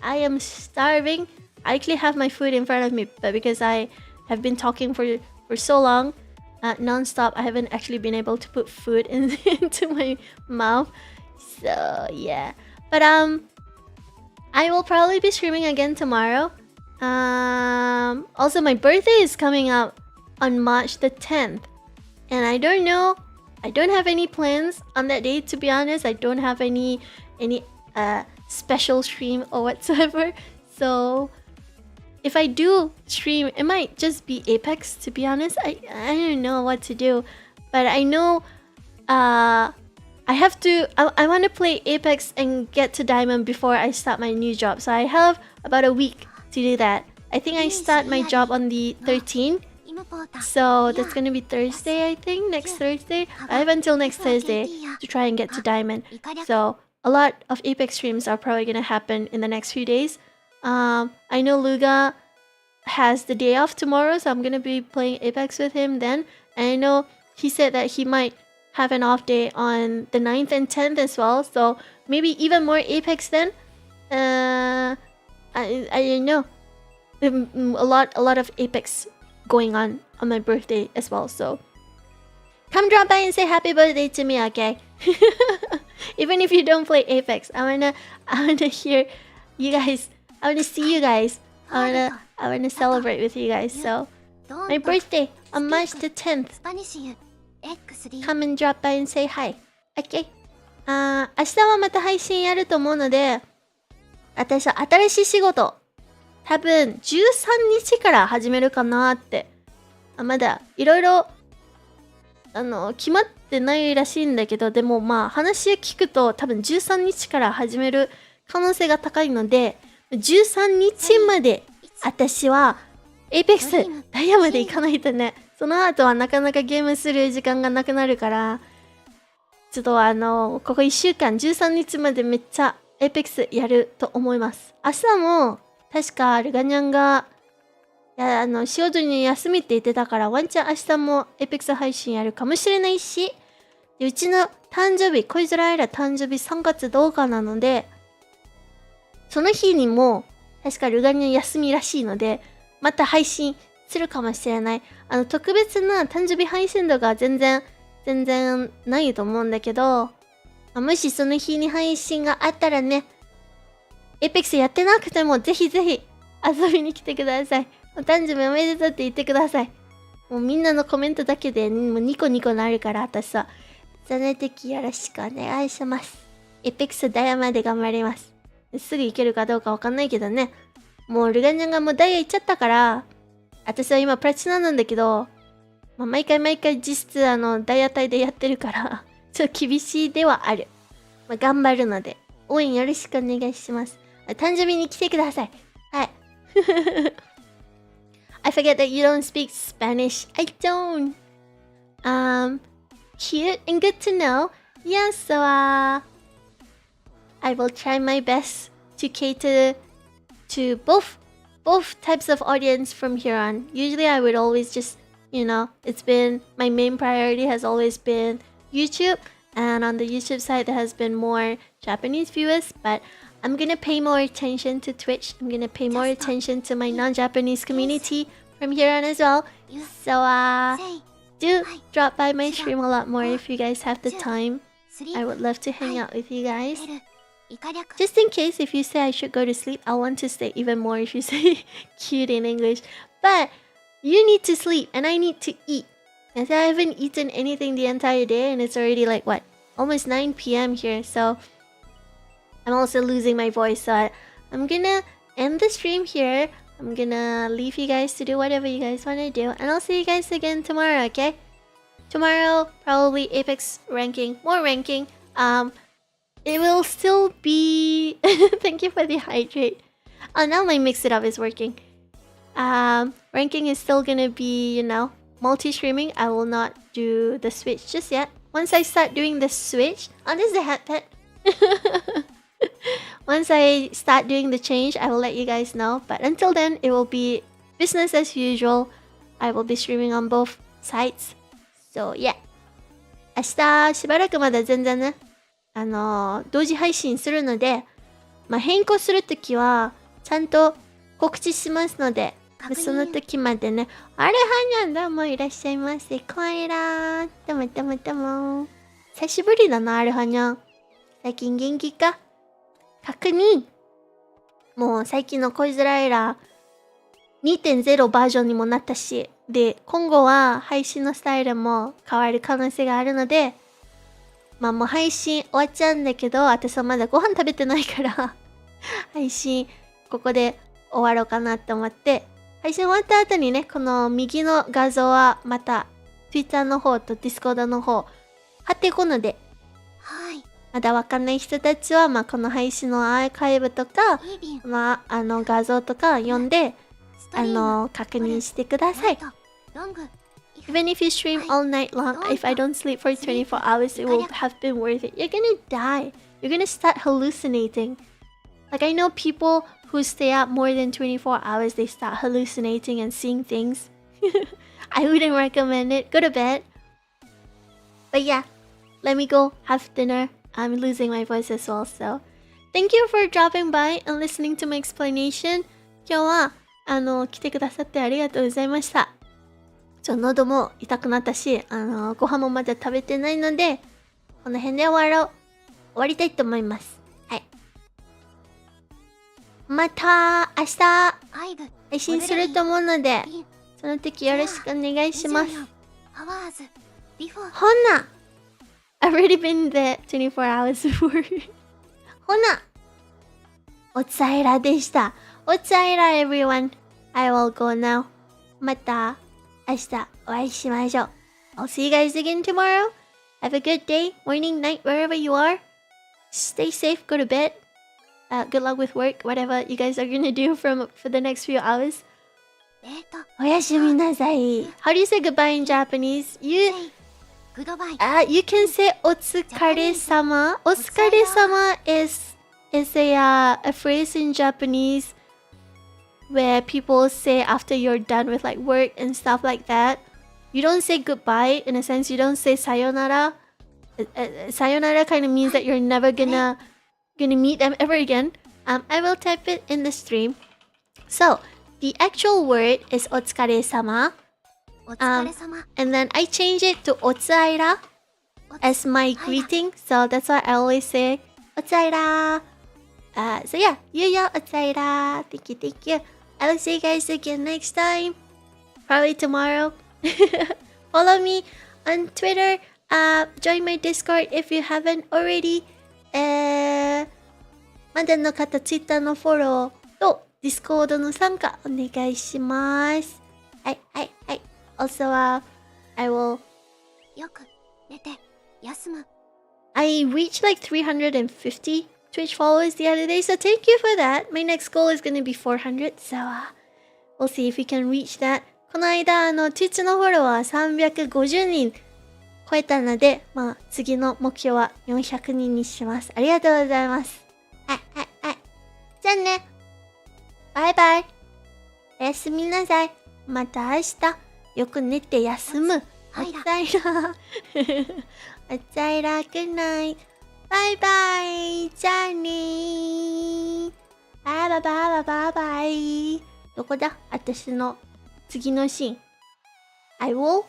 I am starving. I actually have my food in front of me, but because I have been talking for so long, non-stop, I haven't actually been able to put food into my mouth. So yeah. But I will probably be streaming again tomorrow. Also my birthday is coming up on March the 10th. And I don't know. I don't have any plans on that day, to be honest. I don't have any special stream or whatsoever. So if I do stream, it might just be Apex, to be honest. I don't know what to do. But I know I want to play Apex and get to Diamond before I start my new job. So I have about a week to do that. I think I start my job on the 13th. イムポータ So that's gonna be Thursday, I think. Next Thursday. I have until next Thursday to try and get to Diamond. So a lot of Apex streams are probably gonna happen in the next few days. I know Luga has the day off tomorrow, so I'm gonna be playing Apex with him then. And I know he said that he might have an off day on the 9th and 10th as well. So maybe even more Apex then. I don't know. A lot of Apex going on my birthday as well. So come drop by and say happy birthday to me, okay? Even if you don't play Apex, I wanna hear you guys. I wanna see you guys. I wanna celebrate with you guys. So ドーン my と birthday on March the 10th. スパニッシュユ X3 Come and drop by and say hi. Okay? 明日はまた配信やると思うので、私は新しい仕事、多分13日から始めるかなって。まだいろいろ決まってないらしいんだけど、でもまあ話を聞くと多分13日から始める可能性が高いので、13日まで私はエイペックスダイヤまで行かないとね。その後はなかなかゲームする時間がなくなるから、ちょっとここ1週間13日までめっちゃエイペックスやると思います。明日も確かルガニャンが仕事に休みって言ってたから、ワンチャン明日もエイペックス配信やるかもしれないし、でうちの誕生日、コイゾラアイラ誕生日3月10日なので、その日にも確かルガニャン休みらしいので、また配信するかもしれない。特別な誕生日配信とか全然ないと思うんだけど、もしその日に配信があったらね、エイペックスやってなくてもぜひぜひ遊びに来てください。お誕生日おめでとうって言ってください。もうみんなのコメントだけでもうニコニコなるから、私は。その時よろしくお願いします。エイペックスダイヤまで頑張ります。すぐ行けるかどうかわかんないけどね。もうルガニャンがもうダイヤ行っちゃったから、私は今プラチナなんだけど、毎回実質ダイヤ帯でやってるから、ちょっと厳しいではある。頑張るので、応援よろしくお願いします。誕生日に来てください。はい。I forget that you don't speak Spanish. I don't. Cute and good to know. Yeah, so I will try my best to cater to both types of audience from here on. Usually I would always just, it's been my main priority has always been YouTube, and on the YouTube side there has been more Japanese viewers, but I'm gonna pay more attention to Twitch. I'm gonna pay more attention to my non-Japanese community from here on as well. So do drop by my stream a lot more if you guys have the time. I would love to hang out with you guys. 以下略 Just in case if you say I should go to sleep, I want to stay even more if you say cute in English. But you need to sleep and I need to eat. As I haven't eaten anything the entire day and it's already like what? Almost 9 p.m. here. So I'm also losing my voice. So I'm gonna end the stream here. I'm gonna leave you guys to do whatever you guys want to do. And I'll see you guys again tomorrow, okay? Tomorrow, probably Apex ranking. More ranking. It will still be... Thank you for the hydrate. Oh, now my Mix It Up is working. Ranking is still gonna be, multi-streaming. I will not do the switch just yet. Once I start doing the switch... Oh, this is the hat pet. Once I start doing the change, I will let you guys know. But until then, it will be business as usual. I will be streaming on both sites. So, yeah. 明日、しばらくまだ全然ね、同時配信するので、変更するときは、ちゃんと告知しますので、その時までね、あれはにゃんどうもいらっしゃいませ。こいらー。どうもどうもどうも。久しぶりだな、あれはにゃん。最近元気か？確認。もう最近の恋空エラー 2.0 バージョンにもなったし、で、今後は配信のスタイルも変わる可能性があるので、もう配信終わっちゃうんだけど、私はまだご飯食べてないから配信ここで終わろうかなって思って、配信終わった後にね、この右の画像はまた Twitter の方と Discord の方貼っていくので、はい。まだわかんない人たちは、この配信のアーカイブとか、画像とか読んで、確認してください。Even if you stream all night long, if I don't sleep for 24 hours, it will have been worth it. You're gonna die. You're gonna start hallucinating. Like, I know people who stay up more than 24 hours, they start hallucinating and seeing things. I wouldn't recommend it. Go to bed. But yeah, let me go have dinner. I'm losing my voice as well, so thank you for dropping by and listening to my explanation. 今日は来てくださってありがとうございました。喉も痛くなったし、ご飯もまだ食べてないので、この辺で終わりたいと思います。はい。また明日配信すると思うので、その時よろしくお願いします。ほなI've already been there 24 hours before. ほな、おつあいらでした。おつあいら everyone. I will go now. また明日お会いしましょう。I'll see you guys again tomorrow. Have a good day, morning, night, wherever you are. Stay safe, go to bed. Good luck with work, whatever you guys are gonna do for the next few hours. おやすみなさい。How do you say goodbye in Japanese? You can say お疲れ様. お疲れ様 is a phrase in Japanese where people say after you're done with like work and stuff like that. You don't say goodbye in a sense. You don't say sayonara. Sayonara kind of means that you're never gonna meet them ever again. I will type it in the stream. So the actual word is お疲れ様. And then I change it to おつあいら as my greeting. So that's why I always say おつあいら. So yeah, yuya おつあいら. Thank you, thank you. I'll see you guys again next time. Probably tomorrow. Follow me on Twitter. Join my Discord if you haven't already. まだの方 Twitter のフォローと Discord の参加お願いします。はいはいはい。Also, I will... よく寝て休む。I reached like 350 Twitch followers the other day, so thank you for that. My next goal is going to be 400, so we'll see if we can reach that. この間、Twitch のフォロワー350人超えたので、次の目標は400人にします。ありがとうございます。はいはいはい。じゃあね。バイバイ。おやすみなさい。また明日。よく寝て休む。おつあいら。おつあいら、good night。バイバイ。じゃあねー。バイバイバイバイバイバイ。どこだ私の次のシーン。I will?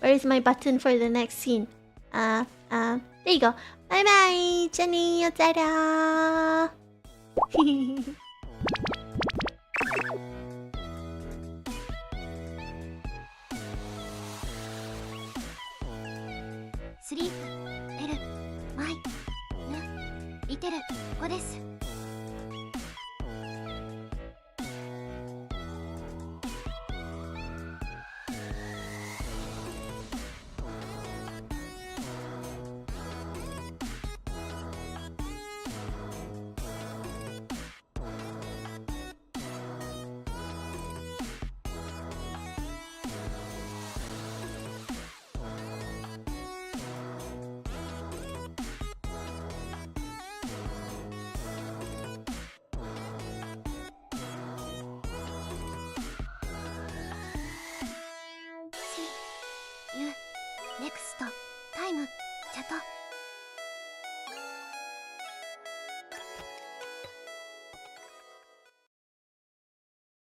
Where is my button for the next scene? There you go. バイバイ。じゃあねー、よざらー。スリープ、エル、マイ、ヌ、リテル、5です。See you next time. チャト。